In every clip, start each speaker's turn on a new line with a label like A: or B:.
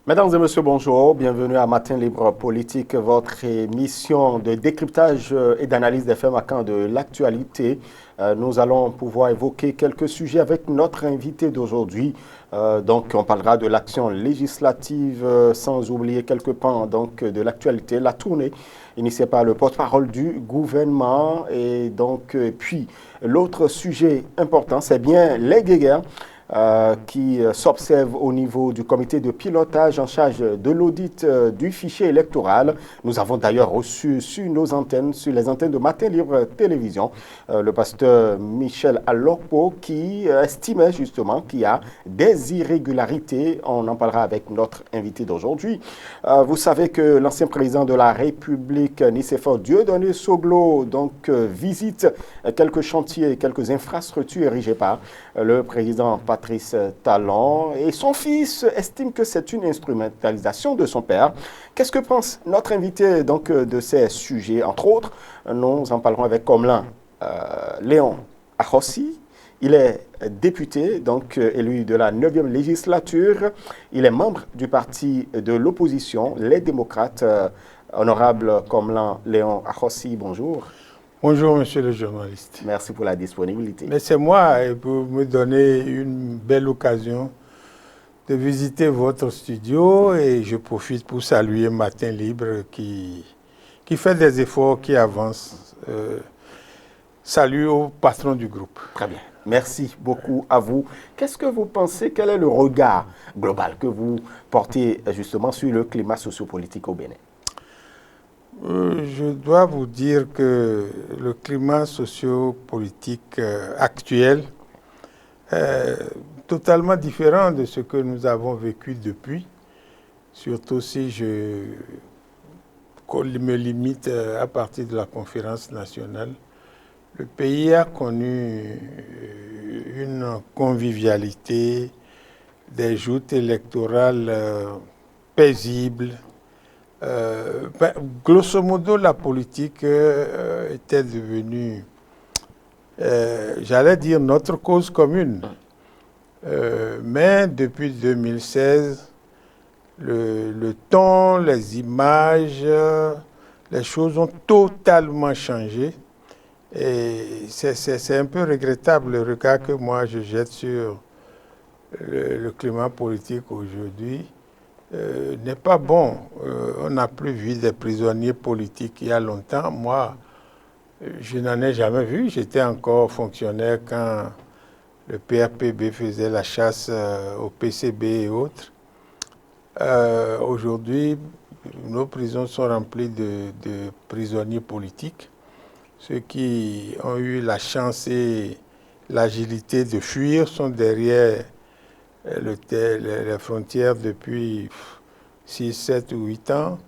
A: Mesdames et messieurs, bonjour. Bienvenue à Matin Libre Politique, votre émission de décryptage et d'analyse des faits marquants de l'actualité. Nous allons pouvoir évoquer quelques sujets avec notre invité d'aujourd'hui. Donc, on parlera de l'action législative, sans oublier quelques pans de l'actualité, la tournée initiée par le porte-parole du gouvernement. Et donc, puis, l'autre sujet important, c'est bien les guéguerres. Qui s'observe au niveau du comité de pilotage en charge de l'audit du fichier électoral. Nous avons d'ailleurs reçu sur nos antennes, sur les antennes de Matin Libre Télévision, le pasteur Michel Alokpo qui estimait justement qu'il y a des irrégularités. On en parlera avec notre invité d'aujourd'hui. Vous savez que l'ancien président de la République, Nicéphore Dieudonné Soglo, visite quelques chantiers, quelques infrastructures érigées par le président Patrice Talon, et son fils estime que c'est une instrumentalisation de son père. Qu'est-ce que pense notre invité de ces sujets? Entre autres, nous en parlerons avec Komlan Léon Akhossi. Il est député, élu de la 9e législature. Il est membre du parti de l'opposition, les démocrates. Honorable Komlan Léon Akhossi, bonjour.
B: Bonjour, monsieur le journaliste.
A: Merci pour la disponibilité.
B: Mais c'est moi pour me donner une belle occasion de visiter votre studio et je profite pour saluer Matin Libre qui fait des efforts, qui avance. Salut au patron du groupe.
A: Très bien. Merci beaucoup à vous. Qu'est-ce que vous pensez, quel est le regard global que vous portez justement sur le climat sociopolitique au Bénin?
B: Je dois vous dire que le climat sociopolitique actuel est totalement différent de ce que nous avons vécu depuis, surtout si je me limite à partir de la conférence nationale. Le pays a connu une convivialité, des joutes électorales paisibles. Grosso modo, la politique était devenue, j'allais dire, notre cause commune. Mais depuis 2016, le ton, les images, les choses ont totalement changé. Et c'est un peu regrettable le regard que moi je jette sur le climat politique aujourd'hui. N'est pas bon. On n'a plus vu des prisonniers politiques il y a longtemps. Moi, je n'en ai jamais vu. J'étais encore fonctionnaire quand le PRPB faisait la chasse au PCB et autres. Aujourd'hui, nos prisons sont remplies de prisonniers politiques. Ceux qui ont eu la chance et l'agilité de fuir sont derrière les frontières depuis 6, 7 ou 8 ans.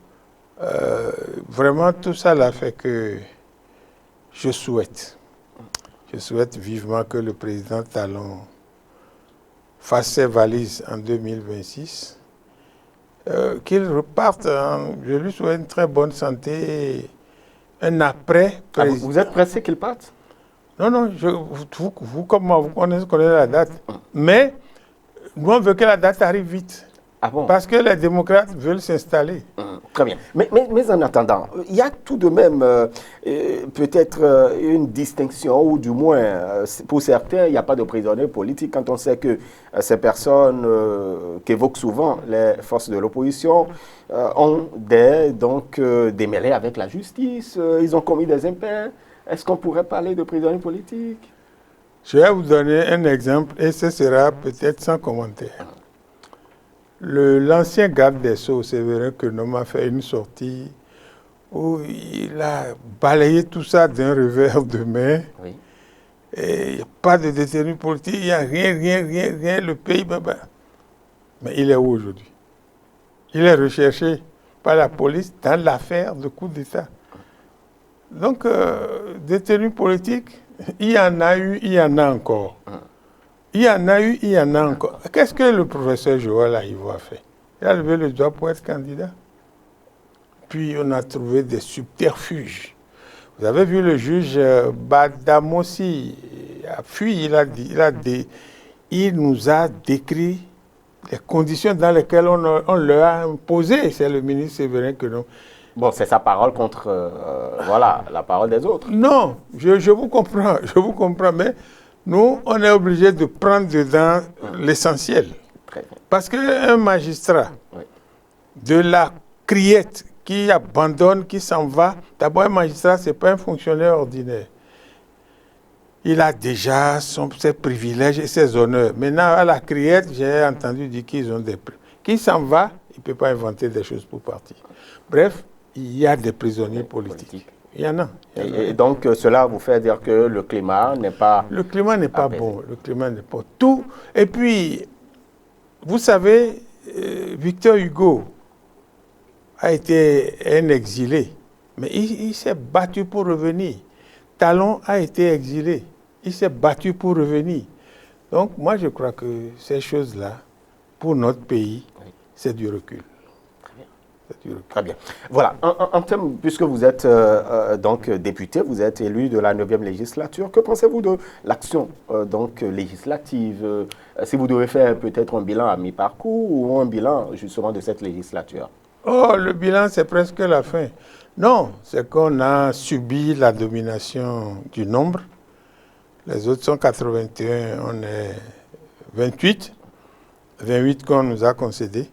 B: Vraiment, tout ça l'a fait que je souhaite vivement que le président Talon fasse ses valises en 2026, qu'il reparte. Je lui souhaite une très bonne santé, un après.
A: Vous êtes pressé qu'il parte?
B: Non, vous comme moi, vous connaissez la date. Mais nous, on veut que la date arrive vite.
A: Ah bon?
B: Parce que les démocrates veulent s'installer.
A: Très bien. Mais en attendant, il y a tout de même peut-être une distinction, ou du moins, pour certains, il n'y a pas de prisonniers politiques quand on sait que ces personnes qu'évoquent souvent les forces de l'opposition ont des mêlées avec la justice, ils ont commis des impairs. Est-ce qu'on pourrait parler de prisonniers politiques?
B: Je vais vous donner un exemple et ce sera peut-être sans commentaire. L'ancien garde des Sceaux, Séverin Kenom, a fait une sortie où il a balayé tout ça d'un revers de main.
A: Oui.
B: Et il n'y a pas de détenus politiques, il n'y a rien, le pays. Mais il est où aujourd'hui? Il est recherché par la police dans l'affaire de coup d'État. Donc, détenus politiques, il y en a eu, il y en a encore. Il y en a eu, il y en a encore. Qu'est-ce que le professeur Joël Aïvo a fait? Il a levé le doigt pour être candidat. Puis on a trouvé des subterfuges. Vous avez vu le juge Badamossi a fui, il nous a décrit les conditions dans lesquelles on leur a imposé. C'est le ministre Séverin que non.
A: Bon, c'est sa parole contre voilà, la parole des autres.
B: Non, je vous comprends, mais nous, on est obligé de prendre dedans l'essentiel. Parce qu'un magistrat de la criette qui abandonne, qui s'en va, d'abord un magistrat, ce n'est pas un fonctionnaire ordinaire. Il a déjà ses privilèges et ses honneurs. Maintenant, à la criette, j'ai entendu dire qu'ils ont des prix. Qui s'en va, il ne peut pas inventer des choses pour partir. Bref, il y a des prisonniers politiques. Il y en a.
A: Et donc, cela vous fait dire que le climat n'est pas...
B: Le climat n'est pas bon. Le climat n'est pas tout. Et puis, vous savez, Victor Hugo a été un exilé. Mais il s'est battu pour revenir. Talon a été exilé. Il s'est battu pour revenir. Donc, moi, je crois que ces choses-là, pour notre pays, c'est du recul.
A: Très bien. Voilà, en termes, puisque vous êtes donc député, vous êtes élu de la 9e législature, que pensez-vous de l'action donc législative si vous devez faire peut-être un bilan à mi-parcours ou un bilan justement de cette législature?
B: Oh, le bilan, c'est presque la fin. Non, c'est qu'on a subi la domination du nombre. Les autres sont 81, on est 28. 28 qu'on nous a concédé.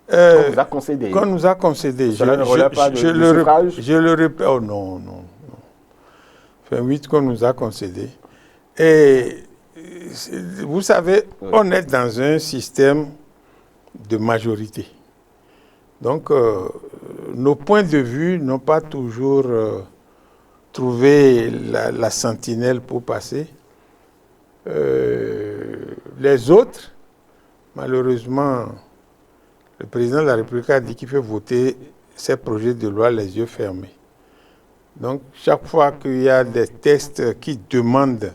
A: Qu'on vous a concédé.
B: Qu'on nous a concédé.
A: Cela ne relève pas du suffrage?
B: Je le répète. Oh non. 28 qu'on nous a concédé. Et vous savez, on est dans un système de majorité. Donc, nos points de vue n'ont pas toujours trouvé la sentinelle pour passer. Les autres, malheureusement, le président de la République a dit qu'il fait voter ces projets de loi les yeux fermés. Donc, chaque fois qu'il y a des textes qui demandent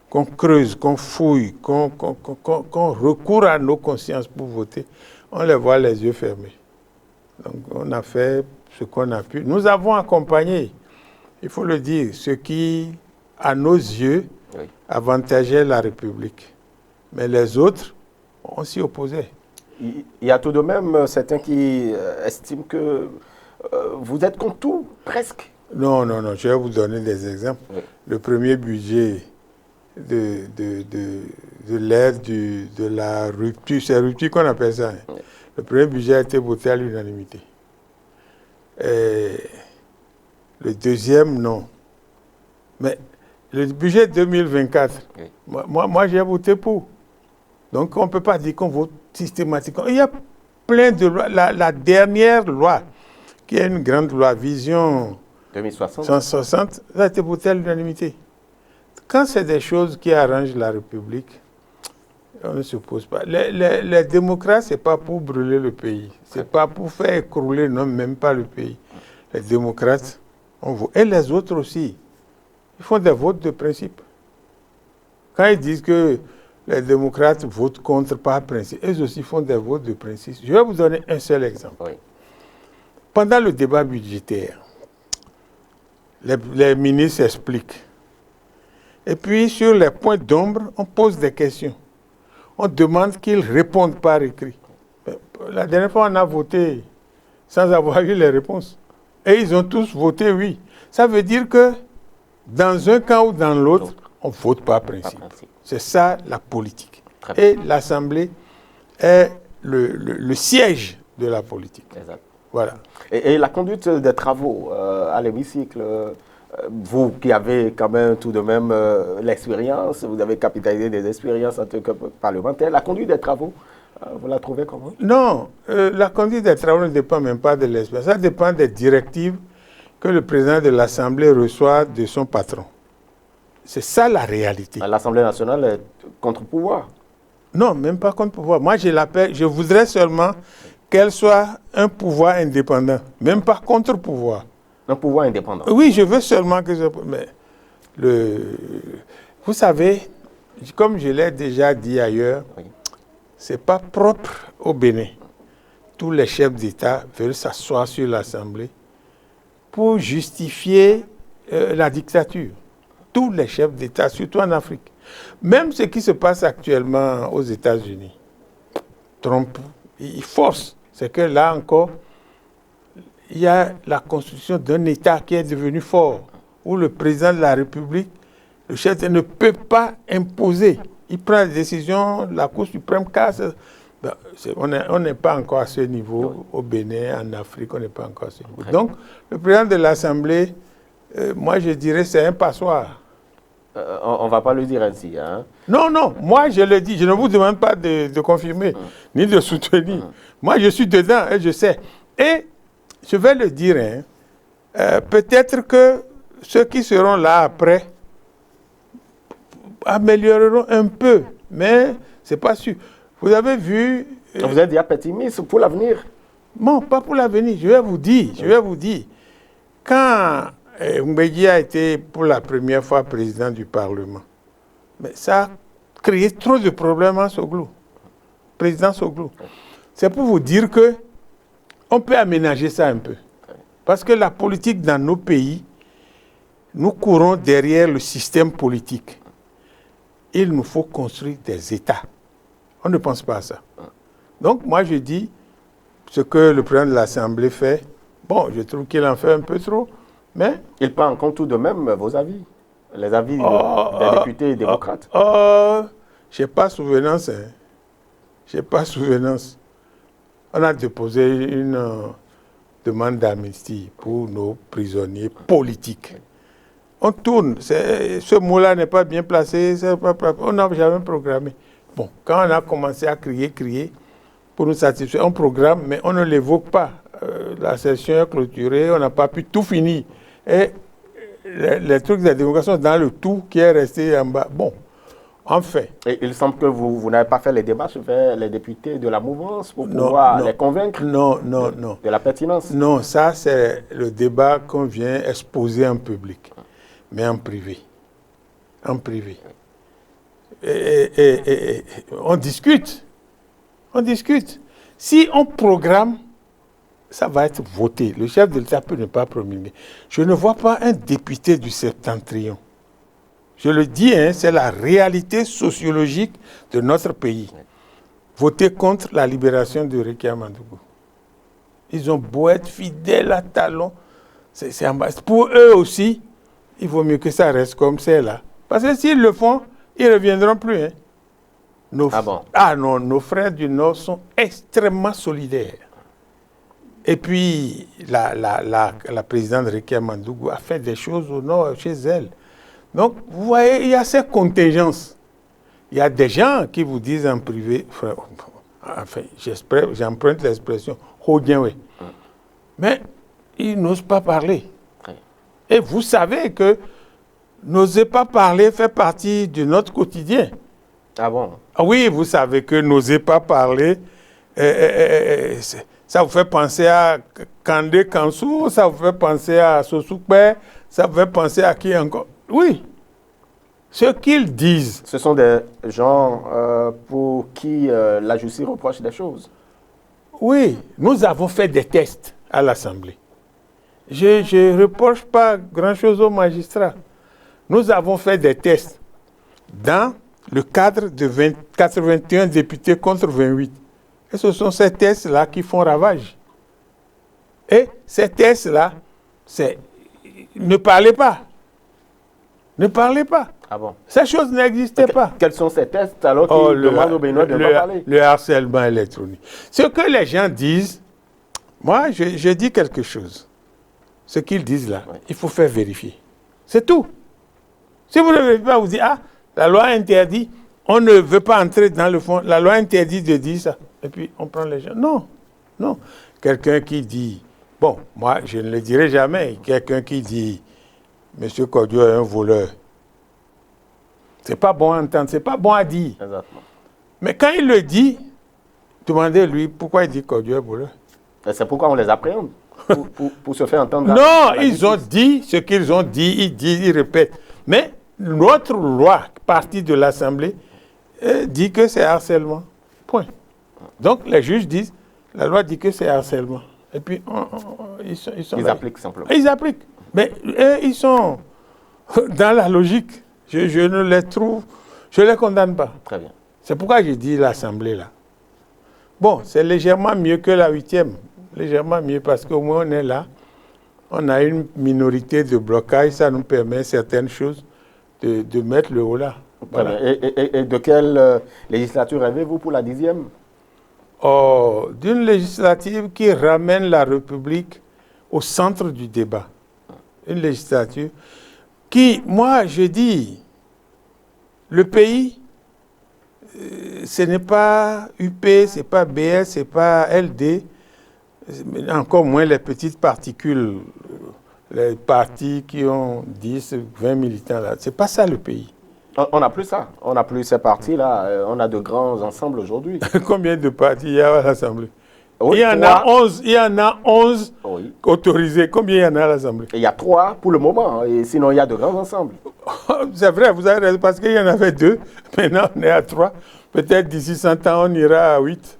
B: qu'on creuse, qu'on fouille, qu'on recourt à nos consciences pour voter, on les voit les yeux fermés. Donc, on a fait ce qu'on a pu. Nous avons accompagné, il faut le dire, ce qui, à nos yeux, avantageait la République. Mais les autres, on s'y opposait.
A: Il y a tout de même certains qui estiment que vous êtes contre tout, presque.
B: Non, je vais vous donner des exemples. Oui. Le premier budget de l'ère de la rupture, c'est rupture qu'on appelle ça. Hein. Oui. Le premier budget a été voté à l'unanimité. Le deuxième, non. Mais le budget 2024, oui. moi j'ai voté pour. Donc, on ne peut pas dire qu'on vote systématiquement. Il y a plein de lois. La dernière loi, qui est une grande loi, Vision 160, ça a été votée à l'unanimité. Quand c'est des choses qui arrangent la République, on ne s'oppose pas. Les démocrates, ce n'est pas pour brûler le pays. Ce n'est pas pour faire écrouler, non, même pas le pays. Les démocrates, on vote. Et les autres aussi, ils font des votes de principe. Quand ils disent que les démocrates votent contre par principe, eux aussi font des votes de principe. Je vais vous donner un seul exemple. Oui. Pendant le débat budgétaire, les ministres expliquent. Et puis, sur les points d'ombre, on pose des questions. On demande qu'ils répondent par écrit. La dernière fois, on a voté sans avoir eu les réponses. Et ils ont tous voté oui. Ça veut dire que dans un cas ou dans l'autre, on vote par principe. C'est ça la politique. Et l'Assemblée est le siège de la politique.
A: Exact.
B: Voilà.
A: Et la conduite des travaux à l'hémicycle, vous qui avez quand même tout de même l'expérience, vous avez capitalisé des expériences en tant que parlementaire, la conduite des travaux, vous la trouvez comment?
B: Non, la conduite des travaux ne dépend même pas de l'expérience. Ça dépend des directives que le président de l'Assemblée reçoit de son patron. C'est ça la réalité.
A: L'Assemblée nationale est contre-pouvoir?
B: Non, même pas contre-pouvoir. Moi, je voudrais seulement qu'elle soit un pouvoir indépendant, même pas contre-pouvoir.
A: Un pouvoir indépendant?
B: Oui, je veux seulement que ce... Mais vous savez, comme je l'ai déjà dit ailleurs, oui. Ce n'est pas propre au Bénin. Tous les chefs d'État veulent s'asseoir sur l'Assemblée pour justifier la dictature. Tous les chefs d'État, surtout en Afrique. Même ce qui se passe actuellement aux États-Unis. trompe, il force. C'est que là encore, il y a la constitution d'un État qui est devenu fort, où le président de la République, le chef ne peut pas imposer. Il prend la décision, la Cour suprême casse. Ben, on n'est pas encore à ce niveau au Bénin, en Afrique, on n'est pas encore à ce niveau. Donc, le président de l'Assemblée, moi je dirais c'est un passoire.
A: On ne va pas le dire ainsi. Hein?
B: Non, non, moi je le dis, je ne vous demande pas de confirmer, ni de soutenir. Moi je suis dedans et je sais. Et je vais le dire, hein, peut-être que ceux qui seront là après amélioreront un peu, mais ce n'est pas sûr. Vous avez vu...
A: Vous êtes déjà pessimiste pour l'avenir?
B: Non, pas pour l'avenir, je vais vous dire. Quand Mbeki a été pour la première fois président du Parlement, mais ça a créé trop de problèmes à Soglou. Président Soglou. C'est pour vous dire que on peut aménager ça un peu. Parce que la politique dans nos pays, nous courons derrière le système politique. Il nous faut construire des États. On ne pense pas à ça. Donc, moi, je dis, ce que le président de l'Assemblée fait, bon, je trouve qu'il en fait un peu trop, mais...
A: Il prend en compte tout de même vos avis, les avis des députés démocrates.
B: Je n'ai pas souvenance. Hein. Je n'ai pas souvenance. On a déposé une demande d'amnistie pour nos prisonniers politiques. On tourne. Ce mot-là n'est pas bien placé. On n'a jamais programmé. Bon, quand on a commencé à crier, pour nous satisfaire, on programme, mais on ne l'évoque pas. La session est clôturée, on n'a pas pu tout finir. Et les trucs de la démocratie sont dans le tout qui est resté en bas. Bon, en fait.
A: Et il semble que vous n'avez pas fait les démarches vers les députés de la mouvance pour pouvoir les convaincre de la pertinence.
B: Non, ça c'est le débat qu'on vient exposer en public, mais en privé. En privé. Et on discute. On discute. Si on programme, ça va être voté. Le chef de l'État peut ne pas promulguer. Je ne vois pas un député du Septentrion. Je le dis, hein, c'est la réalité sociologique de notre pays. Voter contre la libération de Réki Amandougou. Ils ont beau être fidèles à Talon. C'est en bas. Pour eux aussi, il vaut mieux que ça reste comme c'est là. Parce que s'ils le font, ils ne reviendront plus. Hein. Nos frères du Nord sont extrêmement solidaires. Et puis, la présidente Réki Amandougou a fait des choses au Nord chez elle. Donc, vous voyez, il y a ces contingences. Il y a des gens qui vous disent en privé, enfin, j'emprunte l'expression, mais ils n'osent pas parler. Et vous savez que n'oser pas parler fait partie de notre quotidien.
A: Ah bon?
B: Oui, vous savez que n'oser pas parler, ça vous fait penser à Kandé Kansou, ça vous fait penser à Sosoukbe, ça vous fait penser à qui encore? Oui. Ce qu'ils disent...
A: Ce sont des gens pour qui la justice reproche des choses.
B: Oui, nous avons fait des tests à l'Assemblée. Je ne reproche pas grand-chose aux magistrats. Nous avons fait des tests dans le cadre de 81 députés contre 28. Et ce sont ces tests-là qui font ravage. Et ces tests-là, c'est... Ne parlez pas. Ne parlez pas.
A: Ah bon?
B: Ces choses n'existaient pas.
A: Quels sont ces tests alors qu'ils demandent aux Béninois de ne pas parler?
B: Le harcèlement électronique. Ce que les gens disent, moi, je dis quelque chose. Ce qu'ils disent là, il faut faire vérifier. C'est tout. Si vous ne vérifiez pas, vous dites, ah, la loi interdit, on ne veut pas entrer dans le fond, la loi interdit de dire ça. Et puis, on prend les gens. Non, non. Quelqu'un qui dit, bon, moi, je ne le dirai jamais, quelqu'un qui dit, M. Kodjo est un voleur. C'est pas bon à entendre, c'est pas bon à dire.
A: Exactement.
B: Mais quand il le dit, demandez-lui pourquoi il dit Kodjo est voleur.
A: C'est pourquoi on les appréhende, pour se faire entendre.
B: Non, ils ont dit ce qu'ils ont dit, ils disent, ils répètent. Mais notre loi, partie de l'Assemblée, dit que c'est harcèlement. Point. Donc les juges disent, la loi dit que c'est harcèlement. Et puis, ils
A: appliquent simplement.
B: Ils appliquent. Mais ils sont dans la logique. Je ne les trouve, je ne les condamne pas.
A: Très bien.
B: C'est pourquoi j'ai dit l'Assemblée là. Bon, c'est légèrement mieux que la 8e. Légèrement mieux parce qu'au moins on est là. On a une minorité de blocage, ça nous permet certaines choses de mettre le haut là.
A: Voilà. Et de quelle législature rêvez-vous pour la 10e?
B: Oh, d'une législative qui ramène la République au centre du débat. Une législature qui, moi, je dis, le pays, ce n'est pas UP, ce n'est pas BS, ce n'est pas LD, encore moins les petites particules, les partis qui ont 10, 20 militants là. Ce n'est pas ça le pays.
A: On n'a plus ça. On n'a plus ces partis-là. On a de grands ensembles aujourd'hui.
B: Combien de partis il y a à l'Assemblée?
A: Oui,
B: il y en a 11
A: oui.
B: Autorisés. Combien il y en a à l'Assemblée?
A: Il y a 3 pour le moment. Et sinon, il y a de grands ensembles.
B: C'est vrai, vous avez raison, parce qu'il y en avait 2. Maintenant, on est à 3. Peut-être d'ici 100 ans, on ira à 8.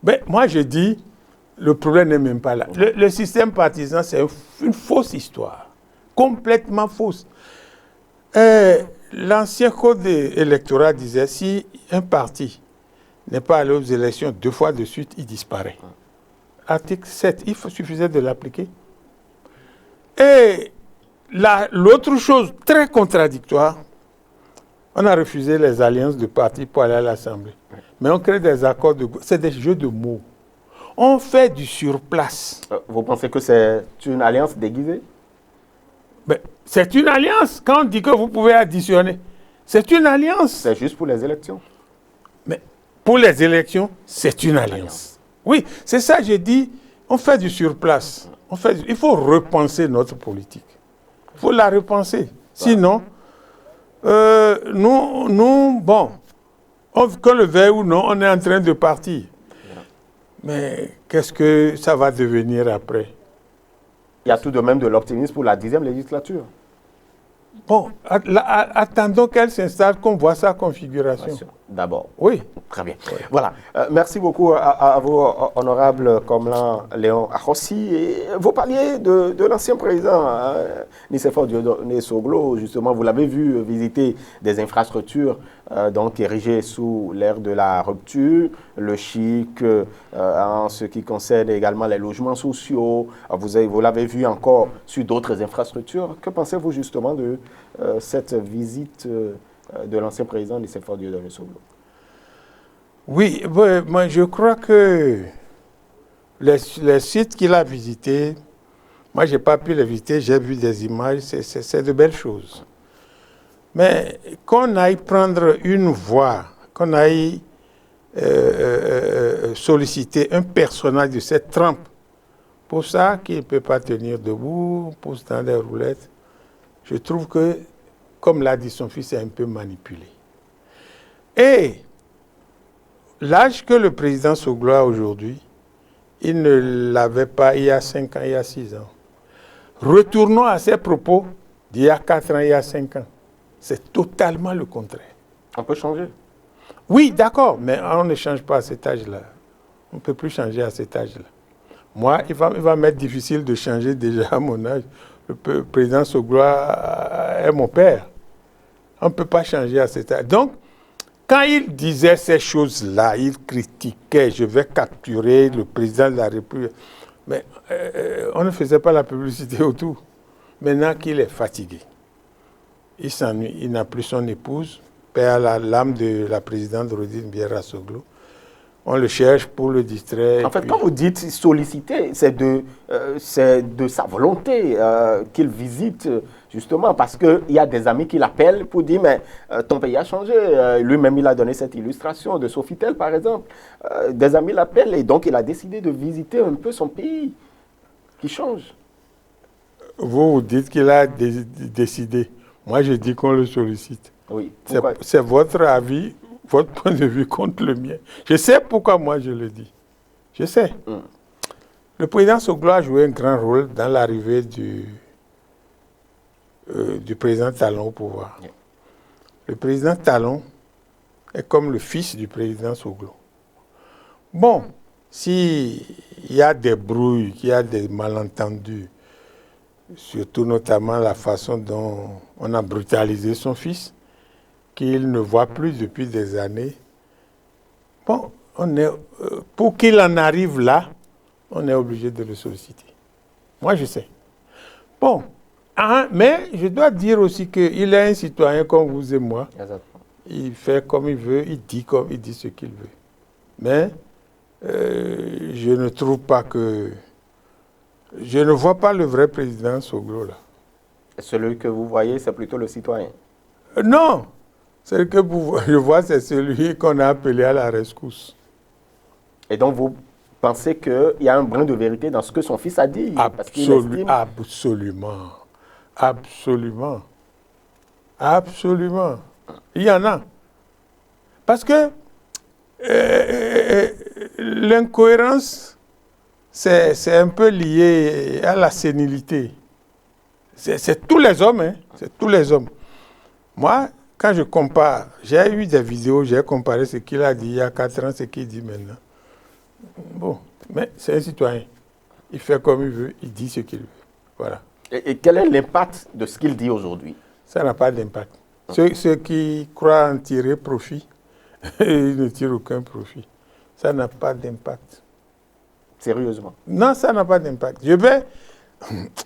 B: Mais moi, je dis, le problème n'est même pas là. Le système partisan, c'est une fausse histoire. Complètement fausse. L'ancien code électoral disait, si un parti n'est pas allé aux élections 2 fois de suite, il disparaît. Article 7, il suffisait de l'appliquer. Et l'autre chose très contradictoire, on a refusé les alliances de partis pour aller à l'Assemblée. Mais on crée des accords c'est des jeux de mots. On fait du surplace.
A: Vous pensez que c'est une alliance déguisée?
B: C'est une alliance. Quand on dit que vous pouvez additionner, c'est une alliance.
A: C'est juste pour les élections.
B: Mais pour les élections, c'est une alliance. Oui, c'est ça, j'ai dit, on fait du surplace. Il faut repenser notre politique. Il faut la repenser. Sinon, bon, que le veuille ou non, on est en train de partir. Mais qu'est-ce que ça va devenir après?
A: Il y a tout de même de l'optimisme pour la 10e législature.
B: Bon, attendons qu'elle s'installe, qu'on voit sa configuration.
A: D'abord.
B: Oui.
A: Très bien. Oui. Voilà. Merci beaucoup à vous, honorable Komlan Léon Arrossi. Et vous parliez de l'ancien président Nicéphore Dieudonné Soglo. Justement, vous l'avez vu visiter des infrastructures donc érigées sous l'ère de la rupture, le chic, en ce qui concerne également les logements sociaux. Vous l'avez vu encore sur d'autres infrastructures. Que pensez-vous justement de cette visite de l'ancien président Nicéphore Dieudonné Soglo?
B: Oui, moi je crois que les sites qu'il a visités, moi je n'ai pas pu les visiter, j'ai vu des images, c'est de belles choses. Mais qu'on aille prendre une voie, qu'on aille solliciter un personnage de cette trempe, pour ça qu'il ne peut pas tenir debout, pousse dans les roulettes, je trouve que, comme l'a dit son fils, c'est un peu manipulé. Et l'âge que le président Soglo a aujourd'hui, il ne l'avait pas il y a 5 ans, il y a 6 ans. Retournons à ses propos d'il y a 4 ans, il y a 5 ans. C'est totalement le contraire.
A: On peut changer?
B: Oui, d'accord, mais on ne change pas à cet âge-là. On ne peut plus changer à cet âge-là. Moi, il va m'être difficile de changer déjà à mon âge. Le président Soglo est mon père. On ne peut pas changer à cet âge. Donc, quand il disait ces choses-là, il critiquait, je vais capturer le président de la République. Mais on ne faisait pas la publicité autour. Maintenant qu'il est fatigué, il s'ennuie, il n'a plus son épouse, perd l'âme de la présidente Rodine Biera Soglo. On le cherche pour le distraire.
A: En fait, quand vous dites solliciter, c'est de sa volonté qu'il visite, justement, parce qu'il y a des amis qui l'appellent pour dire, mais ton pays a changé. Lui-même, il a donné cette illustration de Sofitel, par exemple. Des amis l'appellent et donc il a décidé de visiter un peu son pays qui change.
B: Vous dites qu'il a décidé. Moi, je dis qu'on le sollicite.
A: Oui.
B: C'est votre avis, votre point de vue contre le mien. Je sais pourquoi moi je le dis. Je sais. Le président Soglo a joué un grand rôle dans l'arrivée du président Talon au pouvoir. Yeah. Le président Talon est comme le fils du président Soglo. Bon, s'il y a des brouilles, qu'il y a des malentendus, surtout notamment la façon dont on a brutalisé son fils, qu'il ne voit plus depuis des années, bon, pour qu'il en arrive là, on est obligé de le solliciter. Moi, je sais. Bon, mais je dois dire aussi qu'il est un citoyen comme vous et moi.
A: Exactement.
B: Il fait comme il veut, il dit ce qu'il veut. Mais je ne trouve pas que... Je ne vois pas le vrai président Soglo là.
A: Celui que vous voyez, c'est plutôt le citoyen.
B: Non, celui que je vois, c'est celui qu'on a appelé à la rescousse.
A: Et donc, vous pensez qu'il y a un brin de vérité dans ce que son fils a dit?
B: Absolument. Absolument. Absolument. Il y en a. Parce que l'incohérence, c'est un peu lié à la sénilité. C'est tous les hommes, hein. C'est tous les hommes. Moi, quand je compare, j'ai eu des vidéos, j'ai comparé ce qu'il a dit il y a 4 ans, ce qu'il dit maintenant. Bon, mais c'est un citoyen. Il fait comme il veut, il dit ce qu'il veut. Voilà.
A: Et quel est l'impact de ce qu'il dit aujourd'hui?
B: Ça n'a pas d'impact. Ceux qui croient en tirer profit, ils ne tirent aucun profit. Ça n'a pas d'impact.
A: Sérieusement?
B: Non, ça n'a pas d'impact.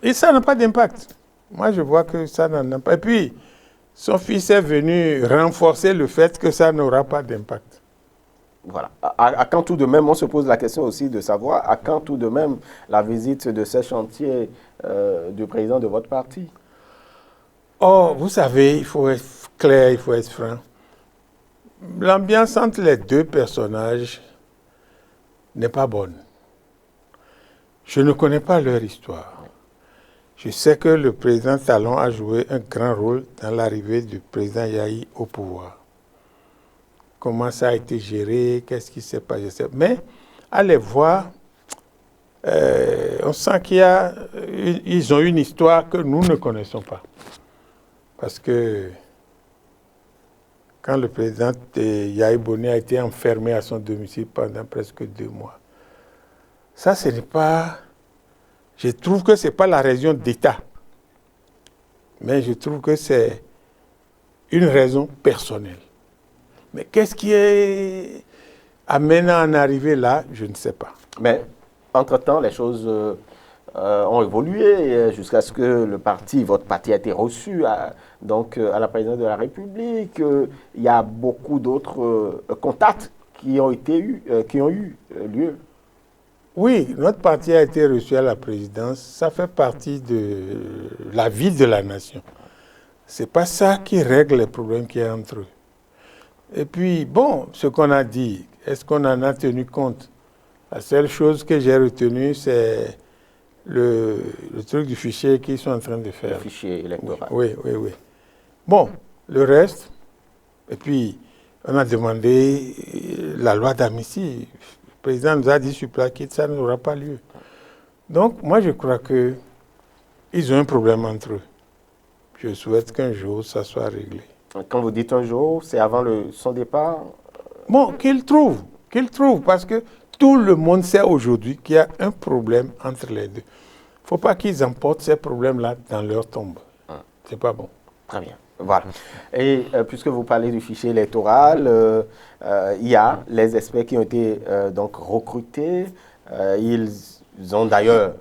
B: Et ça n'a pas d'impact. Moi, je vois que ça n'en a pas. Et puis, son fils est venu renforcer le fait que ça n'aura pas d'impact.
A: Voilà. À quand tout de même, on se pose la question aussi de savoir, à quand tout de même la visite de ces chantiers du président de votre parti?
B: Oh, vous savez, il faut être clair, il faut être franc. L'ambiance entre les deux personnages n'est pas bonne. Je ne connais pas leur histoire. Je sais que le président Talon a joué un grand rôle dans l'arrivée du président Yahi au pouvoir. Comment ça a été géré, qu'est-ce qui s'est passé. Mais à les voir, on sent qu'ils ont une histoire que nous ne connaissons pas. Parce que quand le président Yahi Boni a été enfermé à son domicile pendant presque 2 mois, ça, ce n'est pas... Je trouve que ce n'est pas la raison d'État. Mais je trouve que c'est une raison personnelle. Mais qu'est-ce qui est amenant à en arriver là, je ne sais pas.
A: Mais, entre-temps, les choses ont évolué jusqu'à ce que votre parti a été reçu à la présidence de la République. Il y a beaucoup d'autres contacts qui ont eu lieu.
B: Oui, notre parti a été reçu à la présidence. Ça fait partie de la vie de la nation. Ce n'est pas ça qui règle les problèmes qu'il y a entre eux. Et puis, bon, ce qu'on a dit, est-ce qu'on en a tenu compte? La seule chose que j'ai retenue, c'est le truc du fichier qu'ils sont en train de faire.
A: Le fichier électoral.
B: Oui. Bon, le reste, et puis, on a demandé la loi d'amnistie. Le président nous a dit sur place que ça n'aura pas lieu. Donc, moi, je crois qu'ils ont un problème entre eux. Je souhaite qu'un jour, ça soit réglé.
A: Quand vous dites un jour, c'est avant son départ?
B: Bon, qu'il trouve, parce que tout le monde sait aujourd'hui qu'il y a un problème entre les deux. Il ne faut pas qu'ils emportent ces problèmes-là dans leur tombe. C'est pas bon.
A: Très bien. Voilà. Et puisque vous parlez du fichier électoral, il y a les experts qui ont été donc recrutés. Ils ont d'ailleurs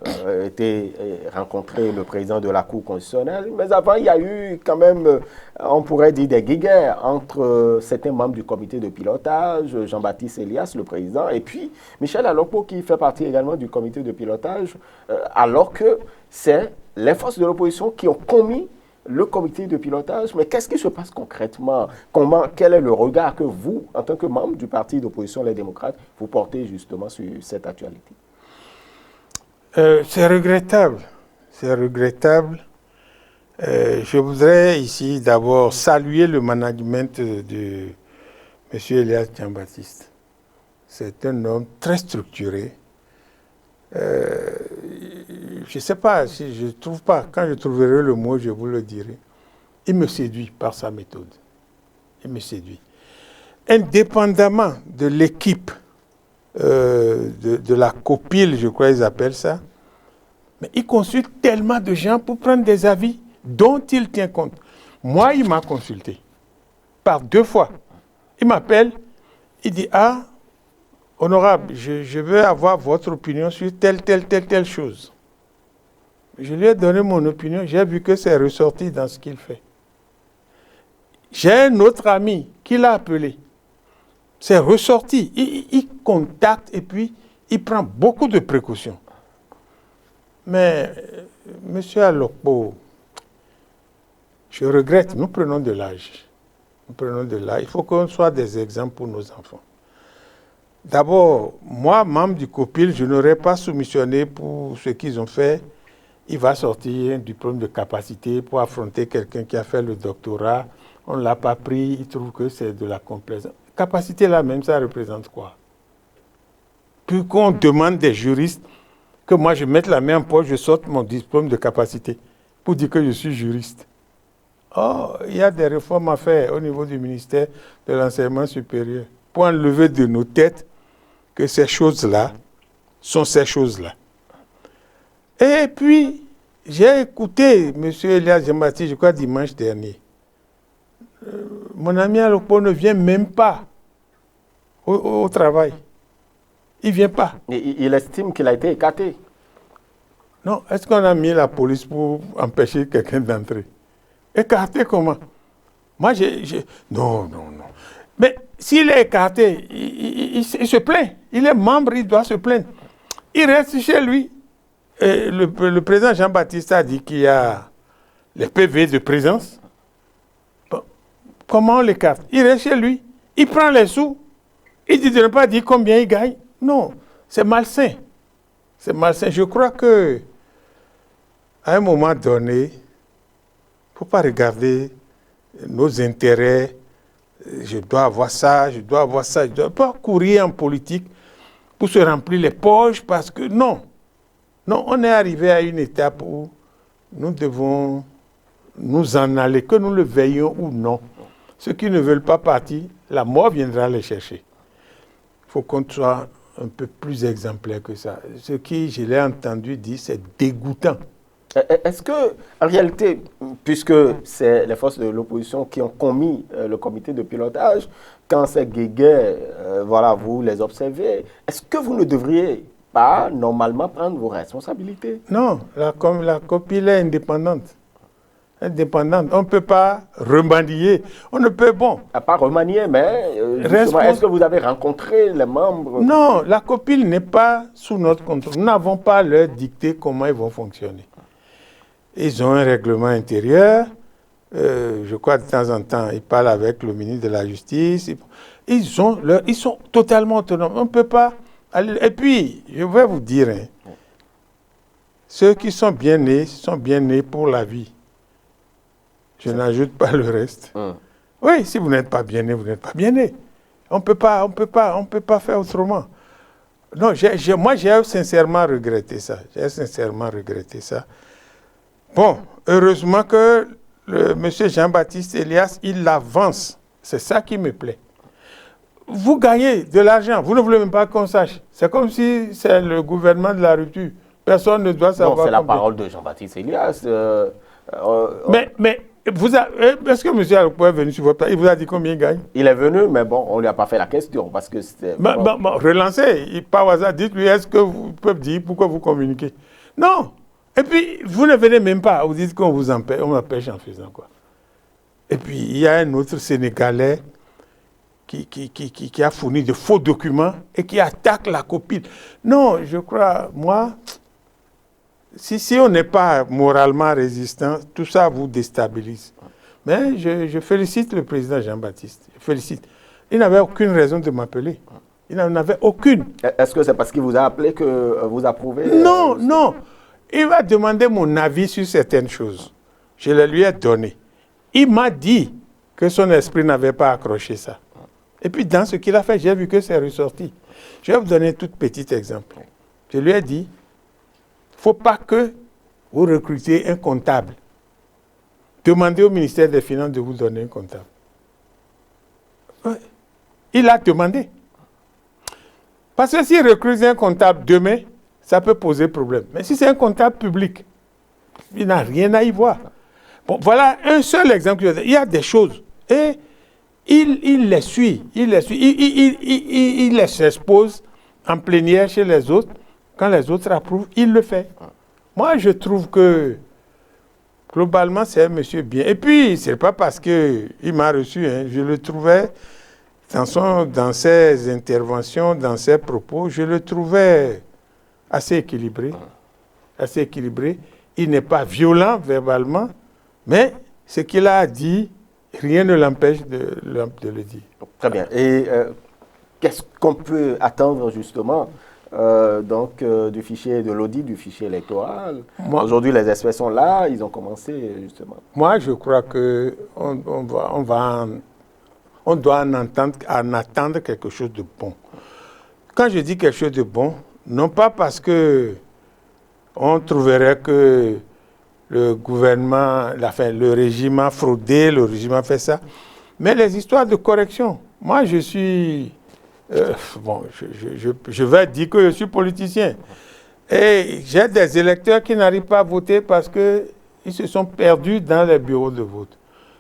A: été rencontrer le président de la Cour constitutionnelle. Mais avant, il y a eu quand même, on pourrait dire, des guéguerres entre certains membres du comité de pilotage, Jean-Baptiste Elias, le président, et puis Michel Alokpo, qui fait partie également du comité de pilotage, alors que c'est les forces de l'opposition qui ont commis le comité de pilotage. Mais qu'est-ce qui se passe concrètement? Quel est le regard que vous, en tant que membre du parti d'opposition Les Démocrates, vous portez justement sur cette actualité?
B: C'est regrettable. C'est regrettable. Je voudrais ici d'abord saluer le management de M. Elias Jean-Baptiste. C'est un homme très structuré. Je ne sais pas, si je ne trouve pas, quand je trouverai le mot, je vous le dirai. Il me séduit par sa méthode. Il me séduit. Indépendamment de l'équipe de la copile, je crois qu'ils appellent ça, mais il consulte tellement de gens pour prendre des avis dont il tient compte. Moi, il m'a consulté par 2 fois. Il m'appelle, il dit « Ah, honorable, je veux avoir votre opinion sur telle chose. Je lui ai donné mon opinion, j'ai vu que c'est ressorti dans ce qu'il fait. J'ai un autre ami qui l'a appelé. C'est ressorti. Il contacte et puis il prend beaucoup de précautions. Mais, monsieur Alokpo, je regrette, nous prenons de l'âge. Nous prenons de l'âge. Il faut qu'on soit des exemples pour nos enfants. D'abord, moi, membre du COPIL, je n'aurais pas soumissionné pour ce qu'ils ont fait. Il va sortir un diplôme de capacité pour affronter quelqu'un qui a fait le doctorat. On ne l'a pas pris, il trouve que c'est de la complaisance. Capacité là même, ça représente quoi? Puis qu'on demande des juristes que moi je mette la main en poche, je sorte mon diplôme de capacité pour dire que je suis juriste. Oh, il y a des réformes à faire au niveau du ministère de l'enseignement supérieur pour enlever de nos têtes que ces choses-là sont ces choses-là. Et puis, j'ai écouté M. Elias Jean-Baptiste, je crois dimanche dernier. Mon ami Alokpo ne vient même pas au travail. Il ne vient pas.
A: Il estime qu'il a été écarté.
B: Non, est-ce qu'on a mis la police pour empêcher quelqu'un d'entrer? Écarté comment? Moi, Non. Mais s'il est écarté, il se plaint. Il est membre, il doit se plaindre. Il reste chez lui. Et le président Jean-Baptiste a dit qu'il y a les PV de présence. Bon, comment on l'écarte? Il reste chez lui. Il prend les sous. Il dit de ne pas dire combien il gagne. Non, c'est malsain. C'est malsain. Je crois que à un moment donné, il ne faut pas regarder nos intérêts. Je dois avoir ça, je dois avoir ça. Je ne dois pas courir en politique pour se remplir les poches parce que non. Non, on est arrivé à une étape où nous devons nous en aller, que nous le veuillions ou non. Ceux qui ne veulent pas partir, la mort viendra les chercher. Il faut qu'on soit un peu plus exemplaire que ça. Ce qui, je l'ai entendu dire, c'est dégoûtant.
A: Est-ce que, en réalité, puisque c'est les forces de l'opposition qui ont commis le comité de pilotage, quand c'est guéguerre, voilà, vous les observez, est-ce que vous ne devriez pas, normalement, prendre vos responsabilités?
B: Non, la COPIL est indépendante. Indépendante. On ne peut pas remanier. On ne peut, bon.
A: Pas remanier, mais est-ce que vous avez rencontré les membres?
B: Non, la COPIL n'est pas sous notre contrôle. Nous n'avons pas leur dicté comment ils vont fonctionner. Ils ont un règlement intérieur. Je crois de temps en temps, ils parlent avec le ministre de la Justice. Ils sont totalement autonomes. On ne peut pas aller. Et puis, je vais vous dire, ceux qui sont bien nés pour la vie. Je n'ajoute pas le reste. Oui, si vous n'êtes pas bien né, vous n'êtes pas bien né. On peut pas faire autrement. Non, moi, j'ai sincèrement regretté ça. J'ai sincèrement regretté ça. Bon, heureusement que M. Jean-Baptiste Elias, il avance. C'est ça qui me plaît. Vous gagnez de l'argent, vous ne voulez même pas qu'on sache. C'est comme si c'est le gouvernement de la rupture. Personne ne doit savoir.
A: Non, c'est la parole de Jean-Baptiste Elias.
B: Mais est-ce que M. Alokpo est venu sur votre place? Il vous a dit combien il gagne?
A: Il est venu, mais bon, on ne lui a pas fait la question parce que c'était...
B: Relancez, pas au hasard, dites-lui, est-ce que vous pouvez dire pourquoi vous communiquez? Non. Et puis, vous ne venez même pas, vous dites qu'on vous empêche, on m'empêche en faisant quoi? Et puis, il y a un autre Sénégalais qui a fourni de faux documents et qui attaque la COPIL. Non, je crois, moi... Si on n'est pas moralement résistant, tout ça vous déstabilise. Mais je félicite le président Jean-Baptiste. Je félicite. Il n'avait aucune raison de m'appeler. Il n'en avait aucune.
A: Est-ce que c'est parce qu'il vous a appelé que vous approuvez?
B: Non, non. Il m'a demandé mon avis sur certaines choses. Je le lui ai donné. Il m'a dit que son esprit n'avait pas accroché ça. Et puis dans ce qu'il a fait, j'ai vu que c'est ressorti. Je vais vous donner un tout petit exemple. Je lui ai dit, il ne faut pas que vous recrutiez un comptable. Demandez au ministère des Finances de vous donner un comptable. Ouais. Il a demandé. Parce que s'il recrute un comptable demain, ça peut poser problème. Mais si c'est un comptable public, il n'a rien à y voir. Bon, voilà un seul exemple. Il y a des choses. Et il les suit. Il les expose en plénière chez les autres. Quand les autres approuvent, il le fait. Moi, je trouve que globalement, c'est un monsieur bien. Et puis, ce n'est pas parce qu'il m'a reçu. Hein, je le trouvais, dans ses interventions, dans ses propos, je le trouvais assez équilibré. Assez équilibré. Il n'est pas violent verbalement, mais ce qu'il a dit, rien ne l'empêche de le dire.
A: Très bien. Et qu'est-ce qu'on peut attendre justement du fichier, de l'audit du fichier électoral? Aujourd'hui, les experts sont là, ils ont commencé justement.
B: Moi, je crois qu'on doit en attendre quelque chose de bon. Quand je dis quelque chose de bon, non pas parce que on trouverait que le gouvernement, le régime a fraudé, le régime a fait ça, mais les histoires de correction. Moi, je suis... je vais dire que je suis politicien. Et j'ai des électeurs qui n'arrivent pas à voter parce qu'ils se sont perdus dans les bureaux de vote.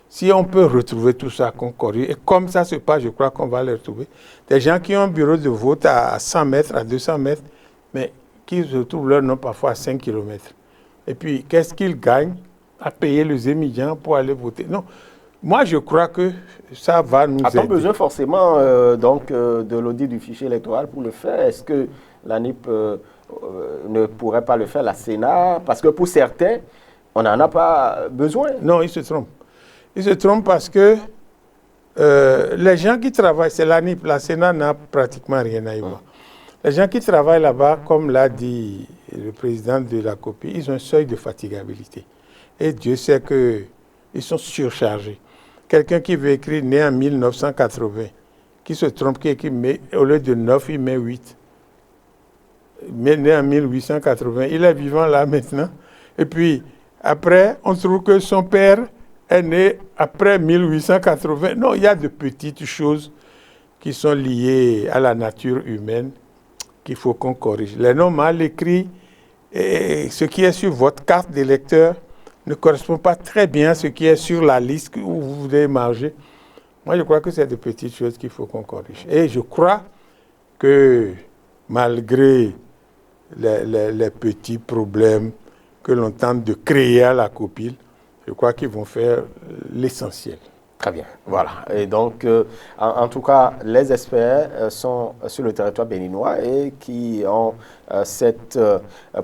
B: Si on peut retrouver tout ça, qu'on corrige, et comme ça se passe, je crois qu'on va les retrouver. Des gens qui ont un bureau de vote à 100 mètres, à 200 mètres, mais qui retrouvent leur nom parfois à 5 km. Et puis, qu'est-ce qu'ils gagnent à payer les étudiants pour aller voter? Non. Moi, je crois que ça va nous aider.
A: A-t-on besoin forcément de l'audit du fichier électoral pour le faire? Est-ce que l'ANIP ne pourrait pas le faire, la Sénat? Parce que pour certains, on n'en a pas besoin.
B: Non, ils se trompent. Ils se trompent parce que les gens qui travaillent, c'est l'ANIP, la Sénat n'a pratiquement rien à y voir. Les gens qui travaillent là-bas, comme l'a dit le président de la copie, ils ont un seuil de fatigabilité. Et Dieu sait qu'ils sont surchargés. Quelqu'un qui veut écrire né en 1980, qui se trompe, qui écrit au lieu de 9, il met 8. Mais né en 1880, il est vivant là maintenant. Et puis, après, on trouve que son père est né après 1880. Non, il y a de petites choses qui sont liées à la nature humaine qu'il faut qu'on corrige. Les noms mal écrits, et ce qui est sur votre carte d'électeur ne correspond pas très bien à ce qui est sur la liste où vous devez marger. Moi, je crois que c'est de petites choses qu'il faut qu'on corrige. Et je crois que malgré les petits problèmes que l'on tente de créer à la copile, je crois qu'ils vont faire l'essentiel.
A: Très bien, voilà. Et donc, en tout cas, les experts sont sur le territoire béninois et qui ont cette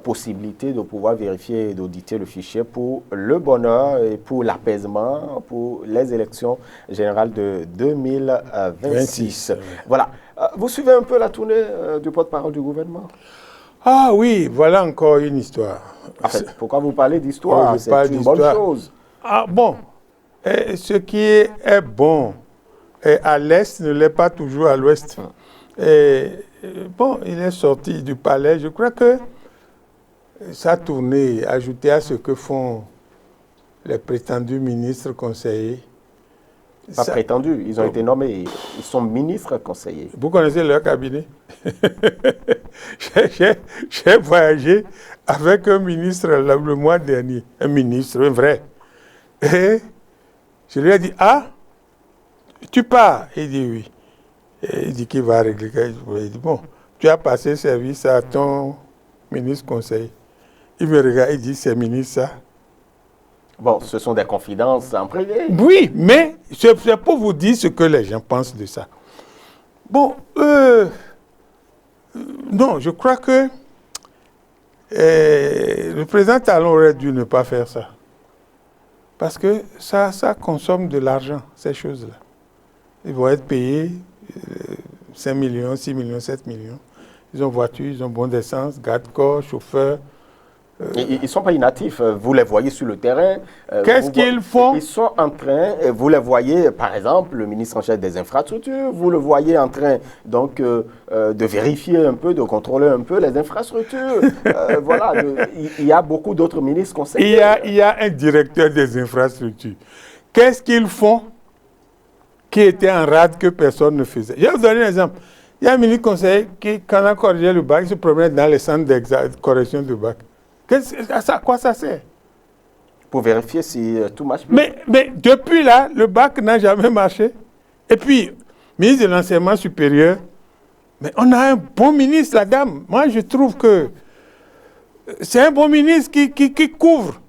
A: possibilité de pouvoir vérifier et d'auditer le fichier pour le bonheur et pour l'apaisement, pour les élections générales de 2026. Voilà. Vous suivez un peu la tournée du porte-parole du gouvernement?
B: Ah oui, voilà encore une histoire.
A: En fait, pourquoi vous parlez d'histoire? C'est une bonne chose.
B: Ah bon. Et ce qui est bon à l'Est ne l'est pas toujours à l'Ouest. Et bon, il est sorti du palais. Je crois que sa tournée, ajoutée à ce que font les prétendus ministres conseillers.
A: Pas prétendus, ils ont été nommés. Ils sont ministres conseillers.
B: Vous connaissez leur cabinet? J'ai voyagé avec un ministre le mois dernier. Un ministre, un vrai. Et je lui ai dit, ah, tu pars? Il dit oui. Et il dit qu'il va régler. Il dit, bon, tu as passé service à ton ministre conseiller. Il me regarde, il dit, c'est ministre ça.
A: Bon, ce sont des confidences en privé.
B: Oui, mais c'est pour vous dire ce que les gens pensent de ça. Bon, non, je crois que le président Talon aurait dû ne pas faire ça. Parce que ça consomme de l'argent, ces choses-là. Ils vont être payés 5 millions, 6 millions, 7 millions. Ils ont voiture, ils ont bon d'essence, garde-corps, chauffeur.
A: Ils ne sont pas inactifs. Vous les voyez sur le terrain.
B: Qu'est-ce qu'ils font?
A: Ils sont en train, vous les voyez, par exemple, le ministre en chef des infrastructures, vous le voyez en train donc, de vérifier un peu, de contrôler un peu les infrastructures. Voilà, il y a beaucoup d'autres ministres conseillers.
B: Il y a un directeur des infrastructures. Qu'est-ce qu'ils font qui était en rade que personne ne faisait? Je vais vous donner un exemple. Il y a un ministre conseiller qui, quand on a corrigé le bac, il se promenait dans les centres de correction du bac. À quoi ça sert?
A: Pour vérifier si tout marche bien.
B: Mais depuis là, le bac n'a jamais marché. Et puis, ministre de l'enseignement supérieur, Mais on a un bon ministre, la dame. Moi, je trouve que c'est un bon ministre qui couvre.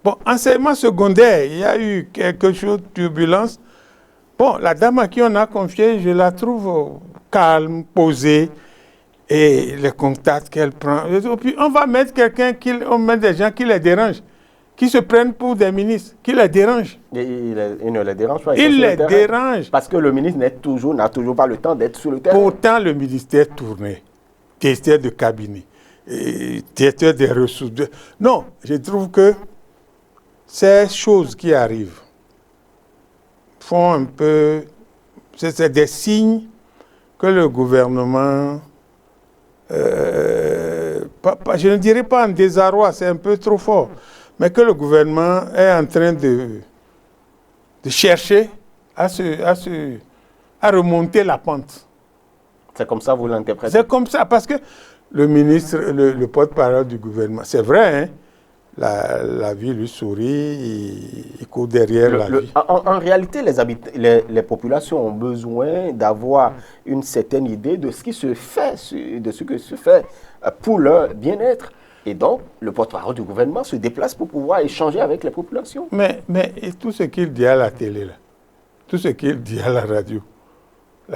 B: Bon, enseignement secondaire, il y a eu quelque chose de turbulence. Bon, la dame à qui on a confié, je la trouve calme, posée, et les contacts qu'elle prend. Et puis, on va mettre on met des gens qui les dérangent, qui se prennent pour des ministres, qui les dérangent.
A: Il ne les dérange pas.
B: Il les dérange.
A: Parce que le ministre n'a toujours pas le temps d'être sur le terrain.
B: Pourtant, le ministère tournait, directeur de cabinet, directeur des ressources. Non, je trouve que ces choses qui arrivent font un peu... C'est des signes que le gouvernement... je ne dirais pas en désarroi, c'est un peu trop fort, mais que le gouvernement est en train de chercher à remonter la pente.
A: C'est comme ça que vous l'interprétez?
B: C'est comme ça, parce que le ministre, le porte-parole du gouvernement, c'est vrai, hein, la vie lui sourit, il court derrière la vie.
A: En réalité, les populations ont besoin d'avoir une certaine idée de ce qui se fait, pour leur bien-être. Et donc, le porte-parole du gouvernement se déplace pour pouvoir échanger avec les populations.
B: Mais et tout ce qu'il dit à la télé, là, tout ce qu'il dit à la